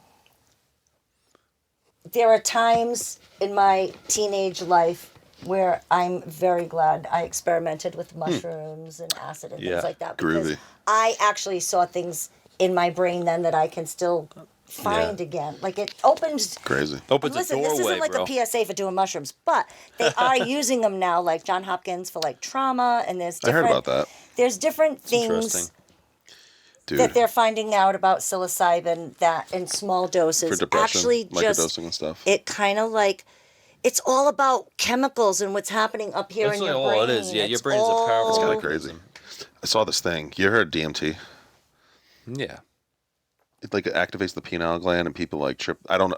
there are times in my teenage life where I'm very glad I experimented with mushrooms and acid and Yeah, things like that. Because groovy. I actually saw things in my brain then that I can still find again. Like it opens. Crazy. Opens Listen, a this doorway, isn't like bro. a PSA for doing mushrooms, but they are using them now, like John Hopkins for like trauma, and there's I heard different. about that. There's different Interesting. things Dude. that they're finding out about psilocybin that in small doses For depression, actually just microdosing and stuff. it kind of like it's all about chemicals and what's happening up here That's in your all brain. it is. Yeah, your It's brain's a powerful. It's kind all- of crazy. I saw this thing. You heard DMT? Yeah. It like activates the penile gland, and people like trip. I don't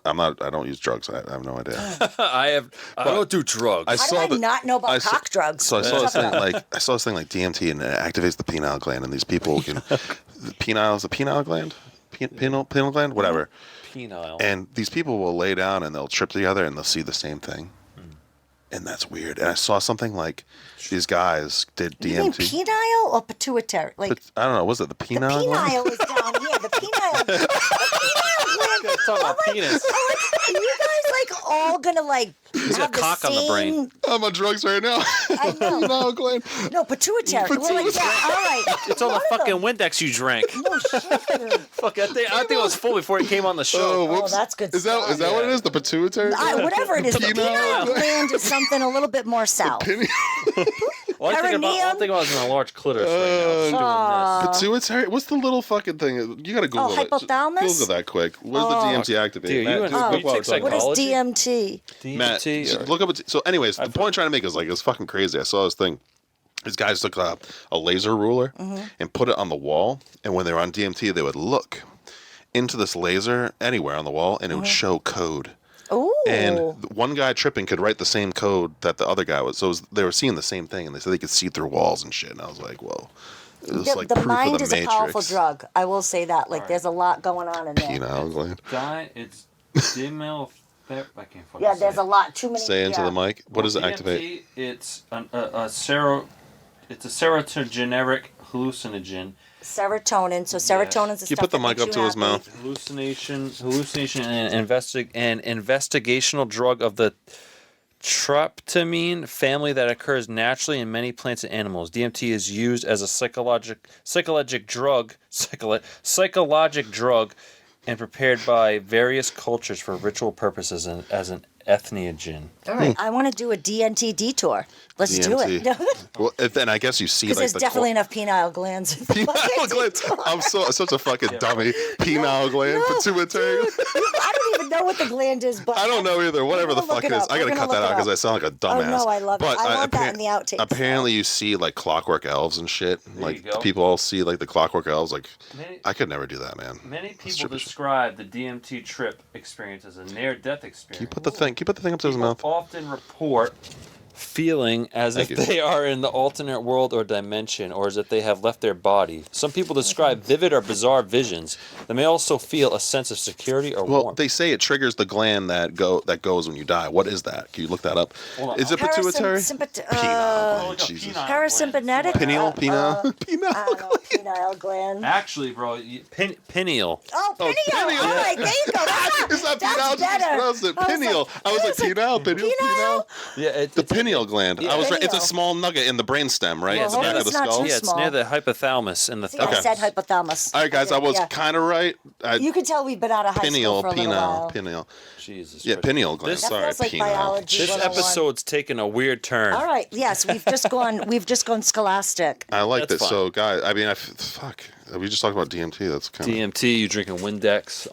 use drugs. I have no idea. I don't do drugs. How do I not know about cock drugs? So I saw this thing like DMT, and it activates the penile gland, and these people can the penile gland, penile gland, whatever. Penile. And these people will lay down and they'll trip together and they'll see the same thing. And that's weird. And I saw something like these guys did DMT. You mean penile or pituitary? Like But I don't know. Was it the penile? the gland? penile is down here. The penile. The penile gland. Talk about penis. Are you guys like all gonna like He's have got cock the on the same? brain. I'm on drugs right now. I know. Penile gland. No, pituitary. Well, like, yeah, all right. It's all the fucking Windex you drank. No shit. Fuck, I think it was full before it came on the show. Oh, Oh, whoops. that's good Is that stuff. what it is? The pituitary? Whatever it is, the Penile penile gland. gland is something a little bit more south. All I think about is a large clitoris right now. I'm doing this. Pituitary? What's the little fucking thing? You gotta Google it. hypothalamus? Google that quick. Where's the DMT activate? Dude, Matt, you Google and- what you we're take talking What about. is Psychology? DMT? Matt, DMT? or- look up. So, anyways, the point I'm trying to make is like it's fucking crazy. I saw this thing. These guys took a laser ruler and put it on the wall, and when they were on DMT, they would look into this laser anywhere on the wall, and it would show code. Ooh. And one guy tripping could write the same code that the other guy was. So they were seeing the same thing, and they said they could see through walls and shit. And I was like, whoa. It was like the proof mind of the is Matrix. a powerful drug. I will say that. Like, there's a lot going on in there. Penile gland. It's dimel. I can't fucking Yeah, say there's it. a lot. Too many. Say into yeah. the mic. What does it DMT, activate? It's it's a serotonergic hallucinogen. Serotonin. So serotonin's the Can you stuff put the that mic makes up you to his happy. mouth? Hallucination and investigational drug of the tryptamine family that occurs naturally in many plants and animals. DMT is used as a psychologic drug and prepared by various cultures for ritual purposes and as an entheogen. All right, I want to do a DNT detour. Let's do it. DMT. Well, then I guess you see Because like there's the definitely enough penile glands. penile gland. I'm such a fucking dummy. Penile gland, pituitary. I don't even know what the gland is, but I don't know either. Whatever the We're gonna fuck it look is. it I up. gotta We're cut gonna that out look it because I up. sound like a dumbass. no, I love it. But I want that in the outtakes, Apparently, you see like Clockwork Elves and shit. Like you go. people all see like the Clockwork Elves. Like Many- I could never do that, man. Many people trippy shit. describe the DMT trip experience as a near-death experience. Can you put the thing up to his mouth? Often report feeling as Thank if you. they are in the alternate world or dimension, or as if they have left their body. Some people describe vivid or bizarre visions. They may also feel a sense of security or Well, warmth. they say it triggers the gland that goes when you die. What is that? Can you look that up? Hold on, Is it pituitary? Penile gland. Jesus. Parasympathetic? Penile, penile, I penile. don't know, penile gland. Actually, bro, pineal. Oh, pineal. pineal. All right, there you go. It's not That's penile. Just better. pronounced it I was pineal. I was like penile, pineal, penile. Yeah, The pineal gland. I was right. It's a Pineal. small nugget in the brainstem, right? Yeah, At the back of the it's not skull. too Yeah, it's small. near the hypothalamus and the See, I Okay. said hypothalamus. All right, guys, I was Yeah. kind of right. You can tell we've been out of high Pineal, school for a little while. pineal. Jesus. Yeah, Christ. pineal gland. This- That Sorry, feels like penile. biology. This 101. episode's taken a weird turn. All right. Yes, we've just gone scholastic. I like That's this. fine. So, guys, I mean, fuck. We just talked about DMT. That's kind of. DMT, you drinking Windex.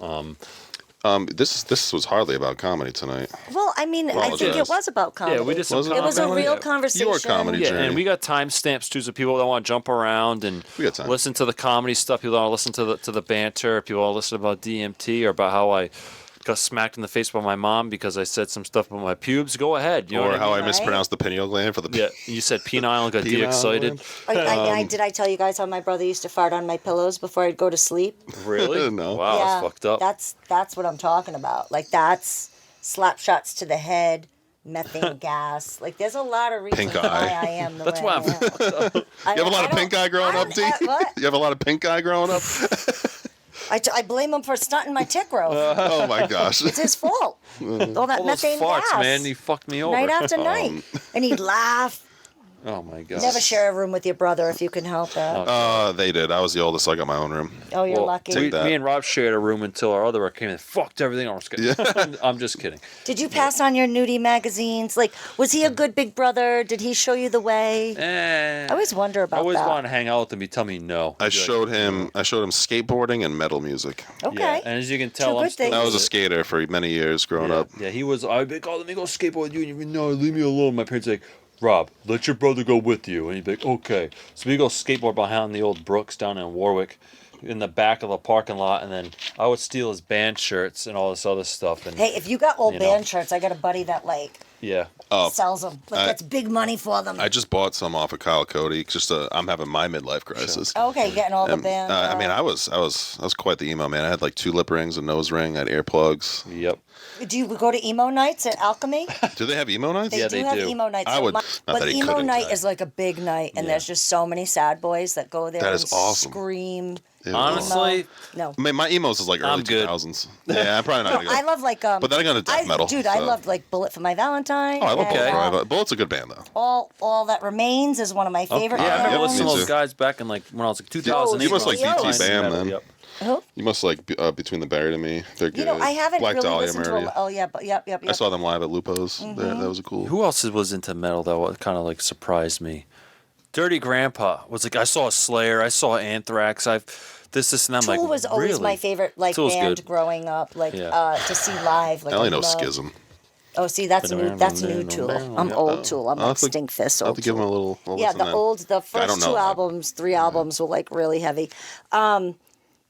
This was hardly about comedy tonight. Well, I mean, I think Apologize. it was about comedy. Yeah, we just Was it? It was a comedy? real Yeah. conversation. Your comedy Yeah, journey. and we got timestamps too, so people that want to jump around and We got time. listen to the comedy stuff. People that want to listen to the banter. People want to listen about DMT or about how I got smacked in the face by my mom because I said some stuff about my pubes. Go ahead. You know Or what I how mean? I Right? mispronounced the pineal gland for the. Yeah, you said penile and got Penile de-excited. gland? Did I tell you guys how my brother used to fart on my pillows before I'd go to sleep? Really? No. Wow, yeah, that's fucked up. That's what I'm talking about. Like, that's slap shots to the head, methane gas. Like, there's a lot of reasons Pink why eye. I am the That's way why I I'm am. You have a lot of pink eye growing up, D? What? You have a lot of pink eye growing up? I blame him for stunting my tick growth. Oh my gosh. It's his fault. All that All those methane farts, gas. man, he fucked me over. Night after night. And he'd laugh. Oh my god. Never share a room with your brother if you can help it. They did. I was the oldest, so I got my own room. Oh, you're Well, lucky. take that. Me and Rob shared a room until our other work came in and fucked everything. I'm just kidding. I'm just kidding. Did you pass on your nudie magazines? Like, was he a good big brother? Did he show you the way? I always wonder about I always that. wanted to hang out with him. He'd tell me no. I showed him skateboarding and metal music. Okay. Yeah, and as you can tell, Two I'm good still. things. I was a skater for many years growing up. Yeah, he was. I'd be like, oh, let me go skateboard with you. And you'd be, no, leave me alone. My parents would be like, Rob, let your brother go with you. And he'd be like, okay. So we go skateboard behind the old Brooks down in Warwick, in the back of the parking lot, and then I would steal his band shirts and all this other stuff. And Hey, if you got old you know. band shirts, I got a buddy that yeah, sells them. Like, that's big money for them. I just bought some off of Kyle Cody. I'm having my midlife crisis. Okay, getting all the band. I mean, I was quite the emo man. I had like 2 lip rings, a nose ring, I had earplugs. yep. Do you go to emo nights at Alchemy? Do they have emo nights? Yeah, do they have do. emo nights. I would- not but that he emo couldn't, night I- is like a big night, and Yeah. there's just so many sad boys that go there That and is awesome. scream. Ew. Honestly, No. I mean, my emos is like early I'm good. 2000s. Yeah, I'm probably not gonna go. I love like But then I got into death metal. Dude, I so- loved like Bullet for My Valentine. Oh, I love and, Bullet for My Valentine. Bullet's a good band though. all that remains is one of my favorite. yeah, I remember Yep, listening to me those too. guys back in like when I was like 2008. You must like DT Listening to Bam, metal, then. Yep. Who? You must like Between the Buried and Me. They're good. You know, I haven't Black really Dahlia listened Murray. to. Oh yeah, but yep. I saw them live at Lupo's. That was cool. Who else was into metal though? What kind of like surprised me? Dirty Grandpa was like, I saw Slayer, I saw Anthrax, this and I'm Tool like, was always really? my favorite like Tool's band good. growing up, like Yeah. to see live. Like I only know love- Schism. Oh, see, that's new. That's new Tool. I'm old Tool. I'm I'll like have to- Stinkfist I'll old have to give them Tool. a little. Yeah, listen the then. the I first don't know 2 that. albums, 3 albums were like really heavy.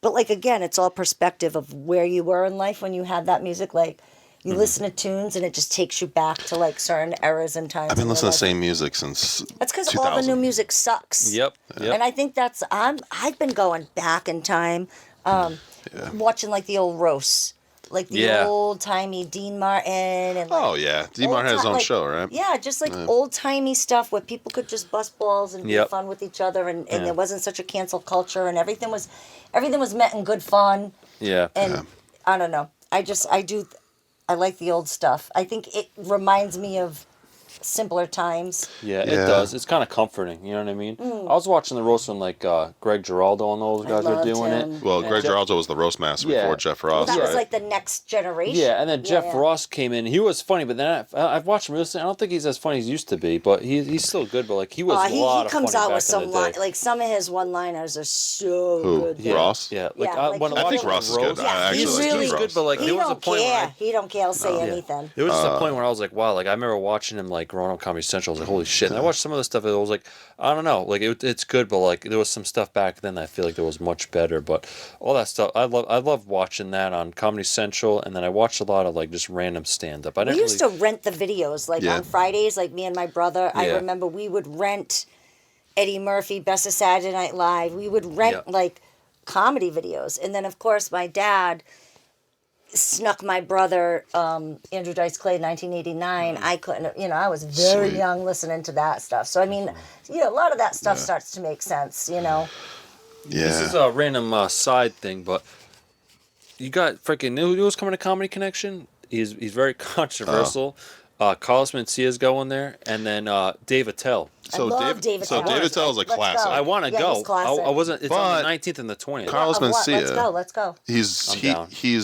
But like again, it's all perspective of where you were in life when you had that music. Like you listen to tunes and it just takes you back to like certain eras and times. I've been in your listening to the life. same music since. That's because 2000. all the new music sucks. Yep. And I think that's I've been going back in time, watching like the old roasts, like the Yeah. old timey Dean Martin and like, Oh yeah, D. Martin had his own show, right? yeah, just like old timey stuff where people could just bust balls and be Yep. fun with each other, and Yeah. there wasn't such a cancel culture, and everything was meant in good fun. Yeah. And I don't know, I like the old stuff. I think it reminds me of simpler times. Yeah, Yeah. it does. It's kind of comforting. You know what I mean? I was watching the roast when like Greg Giraldo and all those guys were loved doing him. it. Well, And Greg Jeff- Giraldo was the roast master Yeah. before Jeff Ross. That was right. like the next generation. Yeah, and then Jeff yeah. Ross came in. He was funny, but then I've watched him recently. I don't think he's as funny as he used to be, but he's still good. But like he was a lot He of comes funny out back with some in the day. like some of his one-liners are so Who? good. Yeah, Ross? Yeah, Yeah, I, like when I I think watched Ross is him good. roast, I actually he's like really Jeff good, Ross. but like He there was a don't point care. where He don't care. He'll say anything. there was just a point where I was like, wow, like I remember watching him like growing up Comedy Central. I was like, holy shit! And I watched some of the stuff. And I was like, I don't know, like it's good, but like there was some stuff back then that I feel like there was much better. But all that stuff, I love watching that on Comedy Central, and then I watched a lot of like just random stand up. I We didn't used to rent the videos like Yeah. on Fridays, like me and my brother. I Yeah. remember we would rent Eddie Murphy, Best of Saturday Night Live. We would rent Yeah. like comedy videos, and then of course my dad snuck my brother Andrew Dice Clay 1989. I couldn't, I was very Sweet. young listening to that stuff. So I mean, a lot of that stuff starts to make sense. Yeah. This is a random side thing, but you got freaking who's coming to Comedy Connection? He's very controversial. Carlos Mencia's going there, and then Dave Attell. I love David So Attell. David Attell is a Let's classic. go. I want to Yeah, go. he's classic. I wasn't. It's on But the 19th and the 20th. Carlos Of what? Mencia. Let's go. He's I'm down. he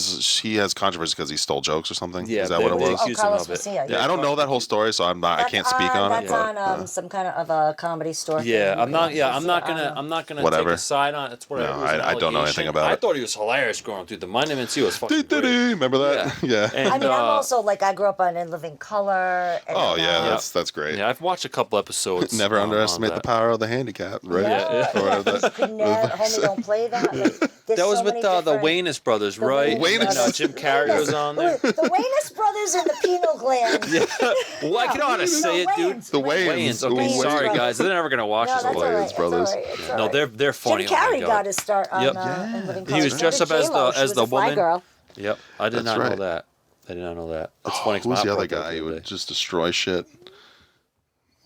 has controversy because he stole jokes or something. Yeah, Is that what it they was? accuse him Carlos of it. Mencia, Yeah, I don't know that whole story, so I can't speak on it. That's But, on some kind of a comedy store. Yeah, thing. I'm not. Yeah, I'm not I don't gonna. know. I'm not gonna Whatever. take a side on it. It's whatever. No, It was an I don't know anything allegation. about I it. thought he was hilarious growing up, dude. The Mind Mencia was fucking great. Remember that? Yeah. And, I mean, I'm also like I grew up on In Living Color. And Oh yeah, that's great. yeah, I've watched a couple episodes. Never on underestimate the that. power of the handicap, right? Yeah, Or whatever you that- could never, homie, don't play that. Like, there's That was so with many the different- Waynes brothers, right? Waynes And, brothers. Jim Carrey was on there. The Waynes brothers and the Penile Gland. Well, I can know how to say it, dude. The Wayans. Wayans. Okay, Wayans sorry brothers. guys, they're never gonna watch No, this. that's all one. right. Wayans It's brothers. all right. It's all No, right. they're funny. Jim Oh my Carrey God. got his start on Yep. In Living He Color. was dressed up as J-Lo, the- she as was the a fly woman. girl. Yep, I did That's not know right. that. I did not know that. It's funny. 'cause my Who's the other heart broke guy who other would day. just destroy shit?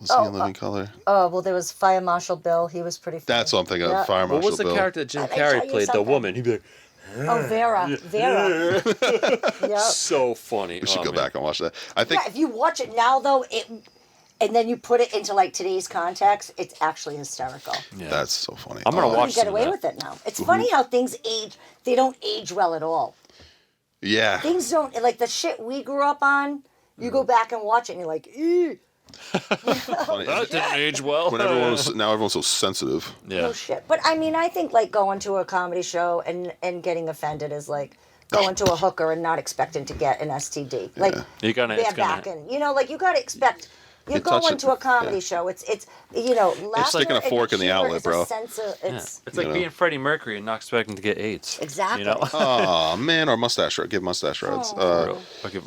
Was he in Living Color? Oh, well, there was Fire Marshal Bill. He was pretty funny. That's what I'm thinking Yeah. of. Fire What Marshal was the Bill. character that Jim Let me tell Carrey you played? The something. woman. He'd be like, Oh, Vera. Yep. so funny. We should Oh, go man. back and watch that. I think Yeah, if you watch it now, though, and then you put it into like today's context, it's actually hysterical. Yeah. That's so funny. I'm gonna You watch get some of away that. with it now. It's funny how things age. They don't age well at all. Yeah. Things don't, like the shit we grew up on, you go back and watch it and you're like, ew. Funny. That didn't age well. When now everyone's so sensitive. Yeah. No shit. But I mean, I think like going to a comedy show and getting offended is like going to a hooker and not expecting to get an STD. Like, You gotta- it's they're gonna- back in. You know, like you got to expect. You're You touch going it- to a comedy yeah. show. It's laughter sticking a and fork in the humor outlet, is bro. A sense of, it's It's like being Freddie Mercury and not expecting to get AIDS. exactly. You know? Oh man, or mustache rod. Give mustache rods. Okay,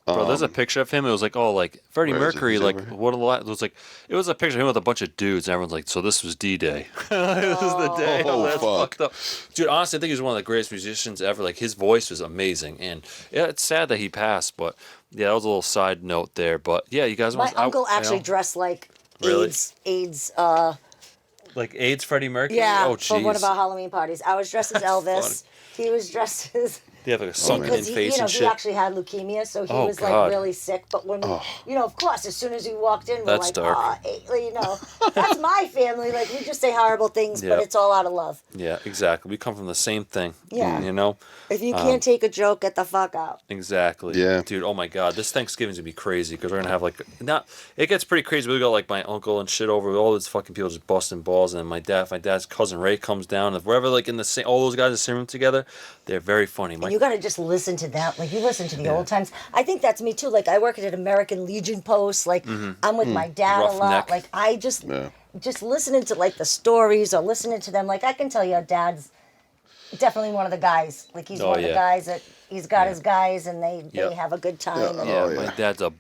bro, there's a picture of him. It was like, oh, like Freddie Where is it? Mercury, Is it like over here? what a lot. It was like, it was a picture of him with a bunch of dudes, and everyone's like, so this was D-Day. This is the day. Oh, That's fuck. fucked up, dude. Honestly, I think he's one of the greatest musicians ever. Like his voice was amazing, and yeah, it's sad that he passed, but yeah, that was a little side note there. But yeah, you guys. My uncle actually dressed like Really? AIDS. like AIDS Freddie Mercury. Yeah, Oh, for one jeez. of our Halloween parties. I was dressed as Elvis. He was dressed as. They have like a sunken in Because face he and he shit. actually had leukemia, so he Oh, was God. like really sick. But when of course, as soon as he walked in, we're That's like, dark. that's my family. Like we just say horrible things, but Yep. it's all out of love. Yeah, exactly. We come from the same thing. Yeah. You know. If you can't take a joke, get the fuck out. Exactly. Yeah. Dude, oh my God. This Thanksgiving's gonna be crazy because we're gonna have like it gets pretty crazy. We got like my uncle and shit over, all these fucking people just busting balls, and my dad's cousin Ray comes down, and wherever like in the same, all those guys in the same room together, they're very funny. My, You got to just listen to them. Like you listen to the old times. I think that's me too. Like I work at an American Legion post. Like I'm with my dad a lot. Roughneck. Like I just Yeah. just listening to like the stories or listening to them. Like I can tell your dad's definitely one of the guys. Like he's Oh, one of the yeah. guys that he's got his guys and they Yep. have a good time. Yeah. And yeah, Oh, my yeah. dad's a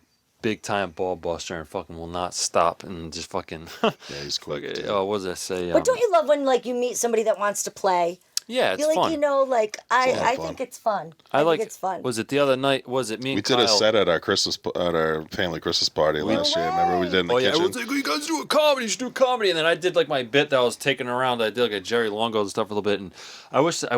big time ball buster and fucking will not stop and just fucking. Yeah, he's cool. Oh, what does that say? But don't you love when like you meet somebody that wants to play? Yeah, it's You're like, fun. you know, like lot of I fun. think it's fun. I like. think it's fun. Was it the other night? Was it me and We did Kyle? a set at our family Christmas party last year. Remember we did in the Oh yeah, kitchen. everyone's like, "You guys do a comedy, you should do comedy." And then I did like my bit that I was taking around. I did like a Jerry Longo and stuff a little bit, and I wish I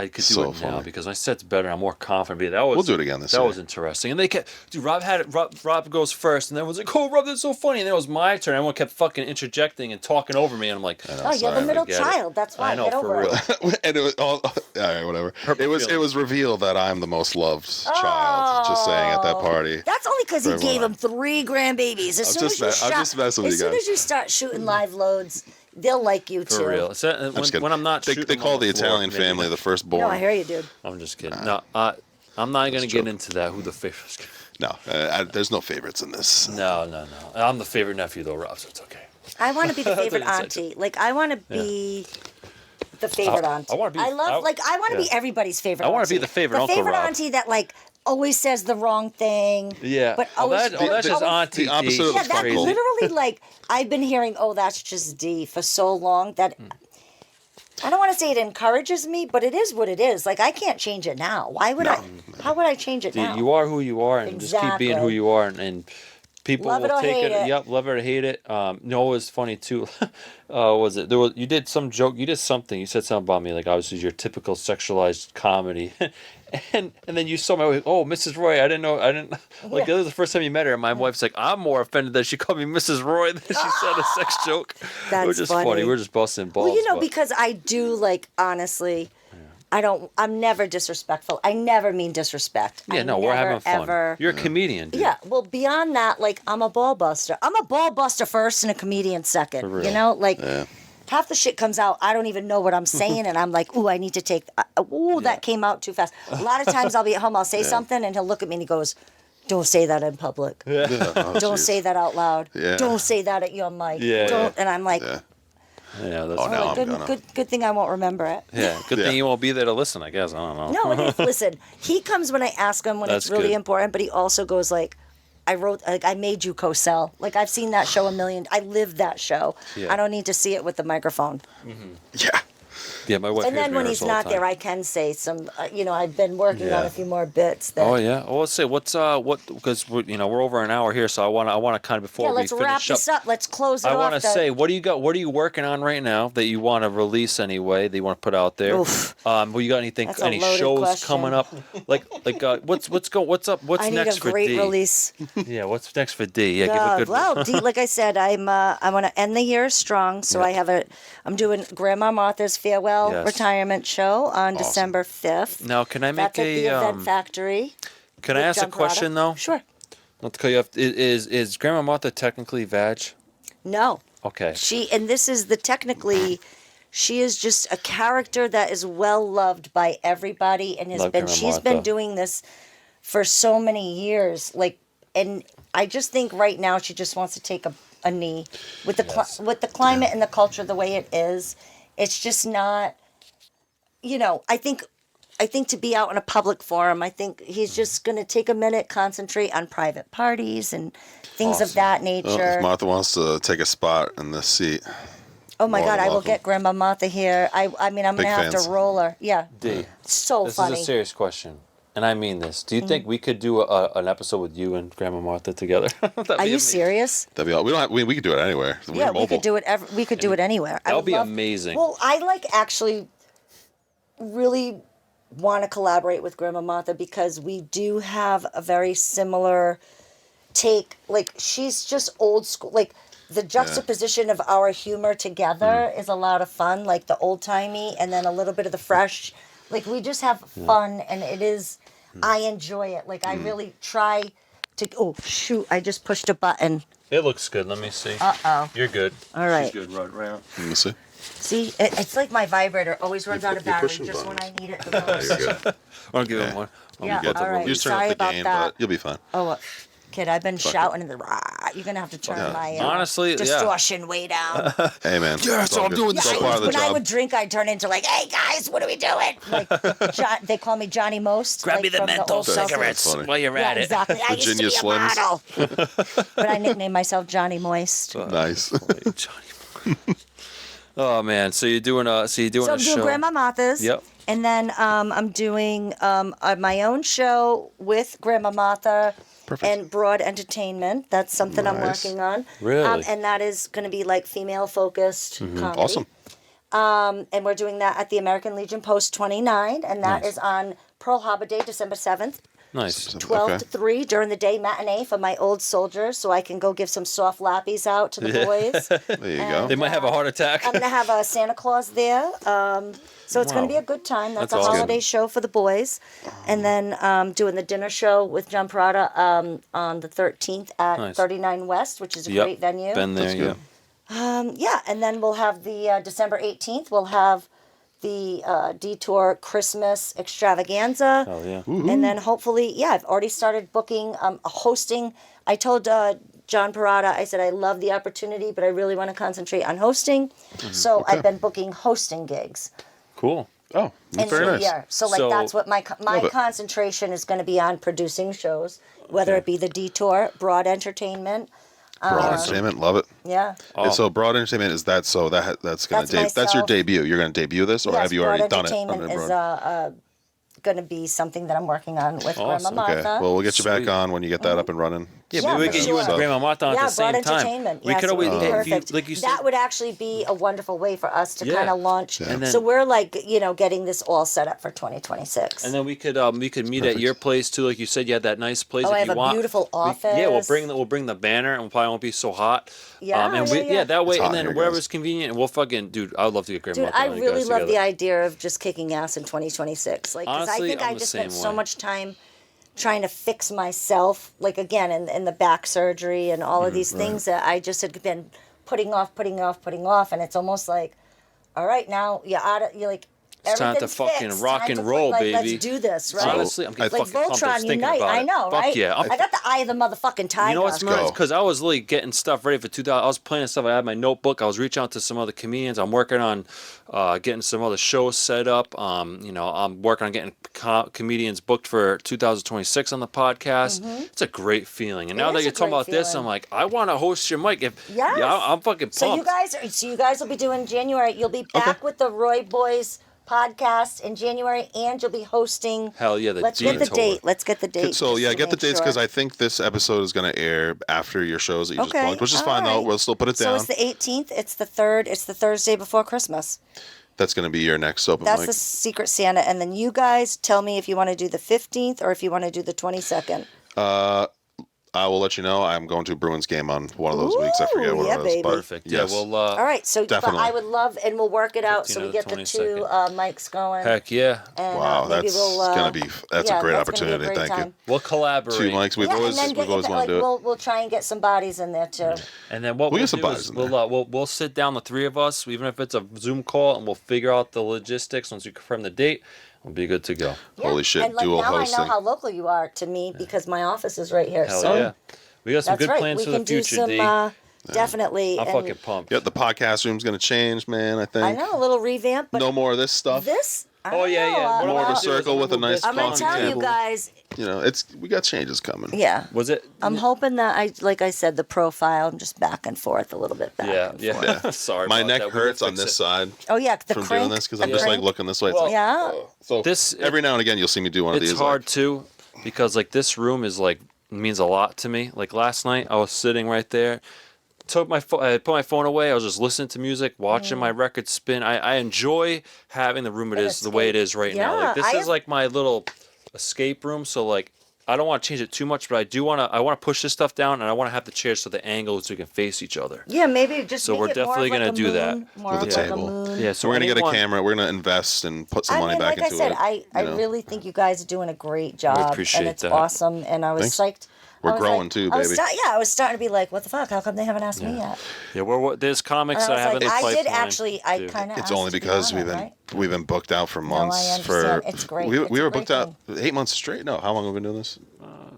could do So it now funny. because my set's better. I'm more confident. But that was We'll do it again this That year. was interesting, and they kept. Dude, Rob had it. Rob goes first, and everyone's like, "Oh, Rob, that's so funny." And then it was my turn. Everyone kept fucking interjecting and talking over me, and I'm like, Oh, you're sorry, the middle get it. child. That's why. I know Get for over real. it. And it was all right, whatever. It was feelings. revealed that I'm the most loved child. Just saying at that party. That's only because he For gave everyone. him 3 grandbabies. As I'm soon as just you me- I'm just messing with as you soon guys. as you start shooting live loads, they'll like you too. for real. just kidding. When I'm not, They shooting call on the floor, Italian maybe family not. the firstborn. No, I hear you, dude. I'm just kidding. No, I'm not gonna get joke. into that. Who the favorite? No, there's no favorites in this. No. I'm the favorite nephew though, Rob. So it's okay. I want to be the favorite Inside auntie. Like I want to be the favorite auntie. I wanna be- I love. I want to be yeah. everybody's favorite. I want wanna to be the favorite Uncle favorite Rob. auntie that like always says the wrong thing. Yeah. But oh, always, that's just always- Auntie The opposite D. of Yeah, the that Sprinkle. literally like I've been hearing. Oh, that's just D for so long that. I don't want to say it encourages me, but it is what it is. Like I can't change it now. Why would I? How would I change it Dude, now? you are who you are, and just keep being who Exactly. you are, and people Love it will or take hate it. Yep, love it or hate it. No, it was funny too. Was it? You did some joke. You did something. You said something about me, like obviously your typical sexualized comedy, and then you saw my wife. Oh, Mrs. Roy. I didn't know. I didn't like. Yeah. It was the first time you met her, and my wife's like, I'm more offended that she called me Mrs. Roy than she said a sex joke. That's We're just funny. We're just busting balls. Well, you know, but- because I do like honestly. I'm never disrespectful. I never mean disrespect. yeah, I no, we're never, having fun. Ever, You're a comedian, dude. yeah, well, beyond that, like, I'm a ball buster. I'm a ball buster first and a comedian second. real. You know? Like, half the shit comes out, I don't even know what I'm saying, and I'm like, ooh, I need to take, that came out too fast. A lot of times I'll be at home, I'll say something, and he'll look at me and he goes, don't say that in public. Oh, Don't geez. say that out loud. Yeah. Don't say that at your mic. Yeah, Don't. And I'm like, Yeah. Yeah, that's Oh, now I'm good, gonna. good thing I won't remember it. yeah. Good Yeah. thing you won't be there to listen. I guess I don't know. No, it is. Listen, he comes when I ask him when That's it's really good. important, but he also goes like, I made you co-sell. Like I've seen that show a million. I lived that show. Yeah. I don't need to see it with the microphone. Yeah. Yeah, my wife. And hears then me when rehearse he's all the not there, time. I can say some. I've been working on Yeah. a few more bits. That, Oh yeah. Well, let's say what because we're over an hour here, so I want to kind of before Yeah, we let's finish wrap this up. Let's close it I off. want to say, what do you got? What are you working on right now that you want to release anyway? That you want to put out there? Oof. Well, you got anything? That's a Any loaded shows question. coming up? What's what's up? What's I need next a for great D? release. Yeah, what's next for D? Yeah, give a good. Well, D, like I said, I want to end the year strong. So Yeah. I'm doing Grandma Martha's farewell Yes. retirement show on December 5th. Now, can I make That's at the Event Factory. Can I with ask a John Parada. question though? Sure. Not to cut you off. Is Grandma Martha technically vag? No. Okay. And this is the technically, she is just a character that is well loved by everybody and Love Grandma she's Martha. been doing this for so many years. And I just think right now she just wants to take a knee with the with the climate and the culture the way it is. It's just not, I think to be out in a public forum, I think he's just going to take a minute, concentrate on private parties and things of that Well, nature. if Martha wants to take a spot in this seat, Oh my more God, than I will welcome. get Grandma Martha here. I'm going to have fans. to roll her. Yeah. D. So This funny. is a serious question, and I mean this. Do you think we could do an episode with you and Grandma Martha together? Are you serious? that'd be all. We don't. We could do it anywhere. We're Yeah, we mobile. could do it. We could do it anywhere. That I would be love- amazing. Well, I actually really want to collaborate with Grandma Martha because we do have a very similar take. Like she's just old school. Like the juxtaposition of our humor together is a lot of fun. Like the old timey and then a little bit of the fresh. Like we just have fun and it is. I enjoy it. Like I really try to. Oh shoot! I just pushed a button. It looks good. Let me see. Uh-oh. You're good. All right. She's good. Right on. Let me see. See, it's like my vibrator always runs out of you're battery pushing just when I buttons. need it the most. You're good. I'll give him one. Yeah, Get the- all right. You just turn Sorry up the about gain, that. but you'll be fine. Oh, kid, I've been shouting in the You're gonna have to turn my Honestly, yeah. distortion way down. Hey man. Yeah, it's so all I'm good. doing It's this. all part of the When I job. would drink, I'd turn into like, "Hey guys, what are we doing?" Like, they call me Johnny Most. Grab like, me the from menthol old South- cigarettes That's funny. while you're Yeah, at it. exactly. I used to Virginia be a Slims. model, but I nicknamed myself Johnny Moist. Nice. Oh man, so you're doing a So I'm doing show. Grandma Martha's. Yep. And then I'm doing my own show with Grandma Martha Perfect. and Broad Entertainment. That's something I'm Nice. working on. Really? And that is going to be like female focused comedy. Awesome. And we're doing that at the American Legion Post 29, and that Nice. is on Pearl Harbor Day, December 7th. Nice. 12 Okay. to 3 during the day matinee for my old soldiers so I can go give some soft lappies out to the boys. There you go. They might have a heart attack. I'm going to have a Santa Claus there. So it's going to be a good time. That's That's a awesome. holiday show for the boys. And then doing the dinner show with John Parada on the 13th at Nice. 39 West, which is a Yep. great venue. Been there, That's yeah. good. Yeah, and then we'll have the December 18th, we'll have the Detour Christmas extravaganza. Oh yeah. And then hopefully, I've already started booking, hosting. I told John Parada, I said, I love the opportunity, but I really want to concentrate on hosting. So I've been booking hosting gigs. Cool. Oh, And very so, nice. yeah, so like So- that's what my Love it. concentration is going to be on producing shows, whether it be the Detour, Broad Entertainment. Broad Entertainment, love it. Yeah. And so Broad Entertainment is that? So that's gonna That's that's your myself. debut. You're gonna debut this, or Yes, have you Broad already done it? Entertainment under is Broad? going to be something that I'm working on with Awesome. Grandma Okay. Martha. Well, we'll get you back Sweet. on when you get that up and running. Yeah, Yeah, but we for get you and sure. Grandma Martha on at Yeah, the same Broad time. Entertainment. We Yes, could it would always, be if you, perfect. like you said, That would actually be a wonderful way for us to Yeah. kind of launch. And then- So we're like, getting this all set up for 2026. and then we could meet at your place too, like you said. You had that nice place. Oh, if I have you a want. beautiful office. Yeah, we'll bring the banner, and we probably won't be so hot. Yeah, and yeah. that way, It's hot and then here, wherever's guys. convenient, and we'll fucking dude. I'd love to get Grandma Dude, Martha I and you really guys love the together. idea of just kicking ass in 2026. Like, because I Honestly, think I'm I the just same spent so way. much time trying to fix myself, like again, in the back surgery and all of these things that I just had been putting off, and it's almost like, all right, now you're like, It's time to Everything's fucking fixed. rock Time and to roll, like, baby. Let's do this, right? Honestly, I'm getting like fucking pumped Voltron just thinking unite. about I it. know, Fuck right? yeah. I got the eye of the motherfucking tiger. You know what's go. nuts? Because I was really getting stuff ready for 2000. I was planning stuff. I had my notebook. I was reaching out to some other comedians. I'm working on getting some other shows set up. I'm working on getting comedians booked for 2026 on the podcast. It's a great feeling. And now that is you're a talking great about this, feeling. I'm like, I want to host your mic. Yes. Yeah, I'm fucking pumped. So you guys will be doing January. You'll be back with the Roy Boys podcast in January, and you'll be hosting. Hell yeah, the Let's D get the tour. date. Let's get the date. So just yeah, to get the make dates because sure. I think this episode is going to air after your shows that you just Okay, plugged, which is all fine though. right. We'll still put it So down. it's the 18th. It's the 3rd. It's the Thursday before Christmas. That's going to be your next open That's mic. the Secret Santa. And then you guys tell me if you want to do the 15th or if you want to do the 22nd. I will let you know. I'm going to a Bruins game on one of those weeks. I forget Ooh, what yeah, it is. baby. But Perfect. Yes. Yeah, well, All right. So but Definitely. I would love, and we'll work it out so 15 we or get the 22nd. 2 mics going. heck yeah. And, Wow, maybe that's we'll, gonna be that's a yeah, great that's gonna be a opportunity. great Thank time. you. We'll collaborate. 2 mics. We've Yeah, always and then wanted to do it. we'll try and get some bodies in there too. And then what We'll we'll get some do bodies is in we'll sit down, the three of us, even if it's a Zoom call, and we'll figure out the logistics. Once we confirm the date, we'll be good to go. Yeah. Holy shit, And like dual now hosting. I know how local you are to me because my office is right here. Hell so yeah. We got some that's good right. plans We for can the future, do D. some definitely. I'm and fucking pumped. Yep, the podcast room's going to change, man. I think. I know a little revamp, but No more of this stuff. this. I Oh, don't yeah, know, yeah. What More of I'm a gonna do is circle I'm with a gonna move nice this I'm gonna coffee tell you table. guys. You know, we got changes coming. Yeah. Was it? I'm hoping that like I said, the profile. I'm just back and forth a little bit. Back Yeah, and yeah. forth. Sorry. My about neck that. We'll hurts on fix this it. side Oh yeah, the from crank. doing this because the I'm just like crank. looking this way. It's Well, like, Yeah. so This- every now and again you'll see me do one of It's these. hard like, too, because like this room is like means a lot to me. Like last night, I was sitting right there. I put my phone away. I was just listening to music, watching my record spin. I enjoy having the room it An is the way it escape. is right now. Yeah, Like this I is have- like my little escape room. So like I don't want to change it too much, but I want to push this stuff down, and I want to have the chairs so the angle so we can face each other. Yeah, maybe just. So make we're it more definitely of like gonna a do moon, that. More With of a like table. a moon. Yeah, so we're gonna get a anyone- camera. We're gonna invest and put some money back like into I said, it. I you know? really think you guys are doing a great job, appreciate and it's that. awesome. And I was Thanks. psyched. We're I was growing like- too, I was baby. I was starting to be like, what the fuck? How come they haven't asked me yet? Yeah, there's comics And that I have in the I pipeline. did actually. I too. kind of. It's only because we've been booked out for I months. understand. It's great. We It's were a great booked out 8 months straight. No, how long have we been doing this?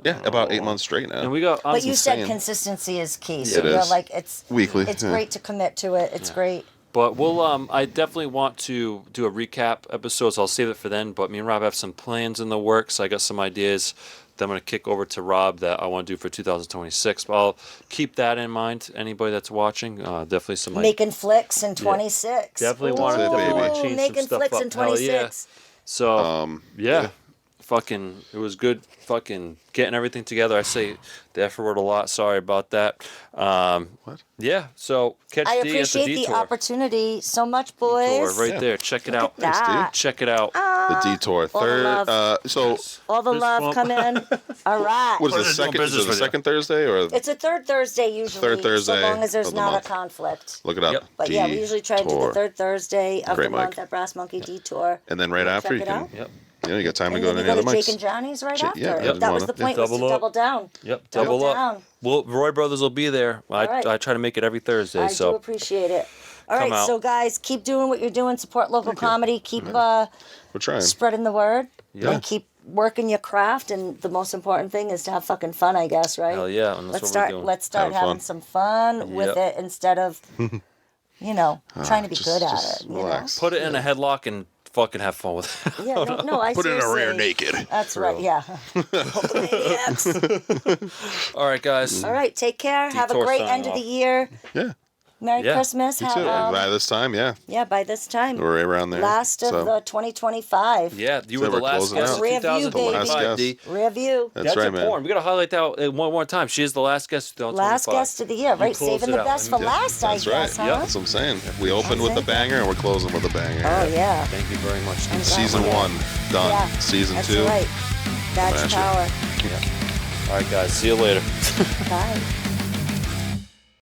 Yeah, about 8 months straight now. And we got. But you said insane. consistency is key. So It you're is. like it's Weekly, It's yeah. great to commit to it. It's great. But we'll I definitely want to do a recap episode, so I'll save it for then. But me and Rob have some plans in the works. I got some ideas that I'm going to kick over to Rob that I want to do for 2026. But I'll keep that in mind. Anybody that's watching, definitely some Making flicks in 26. Definitely Ooh, want to baby. change making some stuff flicks up. in Hell yeah. 26. So yeah. Fucking, it was good. Fucking getting everything together. I say the F word a lot. Sorry about that. What? Yeah. So catch I D at the appreciate the detour. opportunity so much, Detour boys. right there. Check it Look out. at that. Thanks, dude. Check it out. The detour all the third. love. So All the Fist love bump. come in. All right. what is We're the just doing second? Is business it the with you. second Thursday or It's a third Thursday usually. Third Thursday So long as there's of the not month. a conflict. look it up? Yep. But yeah, we usually try to do the Detour. third Thursday of Great the month mic. at Brass Monkey Detour. And then right after check you it can. out. Yep. You got time to And go then to you any go other to Jake mics. and Johnny's right after. yeah, I didn't That was wanna- the point, was to Double up. double down. Yep. Double Double up. down. Well, Roy Brothers will be there. All right. I try to make it every Thursday. I do so appreciate it. All Come right, out. so guys, keep doing what you're doing. Support local comedy. Keep We're trying. spreading the word. Yeah. And keep working your craft. And the most important thing is to have fucking fun, I guess, right? hell yeah, and that's what we're doing. Let's start Having having fun. some fun with Yep. it instead of, trying to be good at it. You know? Relax. Put it in a headlock and fucking have fun with it. Yeah, no, I Put it in a seriously- rear naked. That's right, yeah. Maniacs. All right, guys. All right, take care. Have a Detour great signing end of the off. year. Yeah. Merry Yeah, Christmas. You Have, too. By this time, yeah, yeah, by this time. we're right around there. Last of So, the 2025. Yeah, you So were the we're last closing guest out. of Review, 2025, baby. D. Review. That's right, man. important. We got to highlight that one more time. She is the last guest of 2025. Last guest of the year, right? close Saving it the out. best for Yeah, last, I That's right. guess, huh? Yeah. That's what I'm saying. We opened with a banger and we're closing with a banger. Oh, yeah. Thank you very much. D. Season 1 done. Yeah. Season That's 2. right. That's Smash it. power. All right, guys. See you later. Bye.